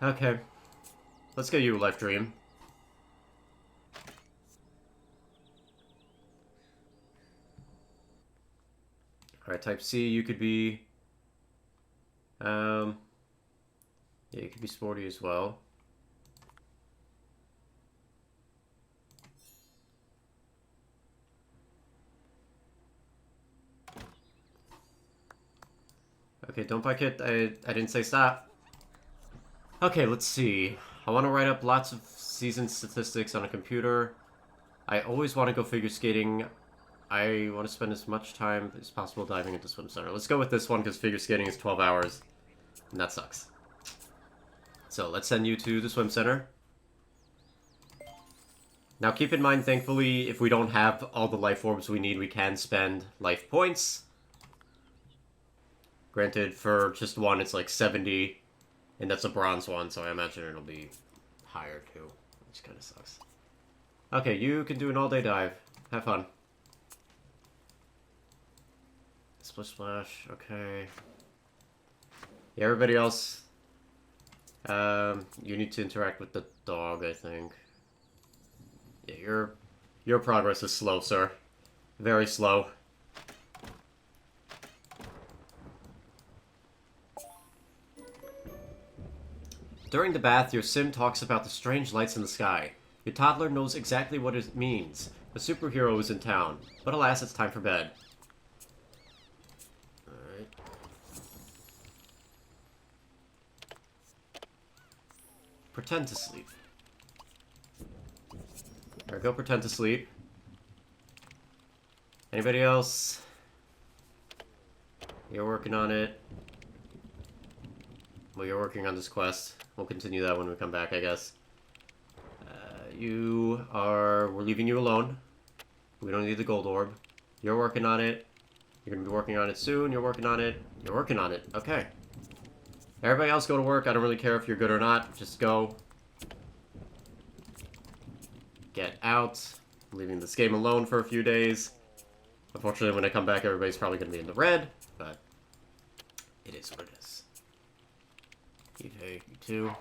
Okay. Let's get you a life dream. Alright, type C, you could be... yeah, you could be sporty as well. Okay, don't bike it. I didn't say stop. Okay, let's see. I want to write up lots of season statistics on a computer. I always want to go figure skating. I want to spend as much time as possible diving into swim center. Let's go with this one because figure skating is 12 hours. And that sucks. So let's send you to the swim center. Now keep in mind, thankfully, if we don't have all the life orbs we need, we can spend life points. Granted, for just one, it's like 70. And that's a bronze one, so I imagine it'll be higher too. Which kind of sucks. Okay, you can do an all-day dive. Have fun. Splish splash, okay. Yeah, everybody else, you need to interact with the dog, I think. Yeah, your progress is slow, sir. Very slow. During the bath, your sim talks about the strange lights in the sky. Your toddler knows exactly what it means. A superhero is in town. But alas, it's time for bed. Alright. Pretend to sleep. Alright, go pretend to sleep. Anybody else? You're working on it. Well, you're working on this quest. We'll continue that when we come back, I guess. We're leaving you alone. We don't need the gold orb. You're working on it. You're gonna be working on it soon. You're working on it. You're working on it. Okay. Everybody else go to work. I don't really care if you're good or not. Just go. Get out. I'm leaving this game alone for a few days. Unfortunately, when I come back, everybody's probably gonna be in the red, but it is what it is. You too.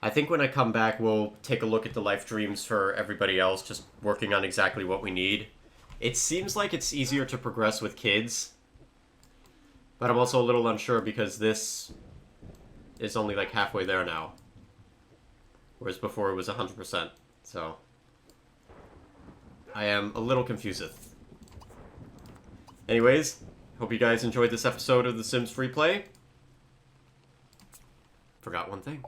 I think when I come back, we'll take a look at the life dreams for everybody else, just working on exactly what we need. It seems like it's easier to progress with kids, but I'm also a little unsure because this is only like halfway there now, whereas before it was 100%, so I am a little confused. Anyways, hope you guys enjoyed this episode of The Sims Freeplay. Forgot one thing.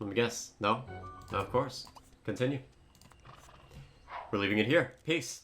Let me guess. No? No, of course. Continue. We're leaving it here. Peace.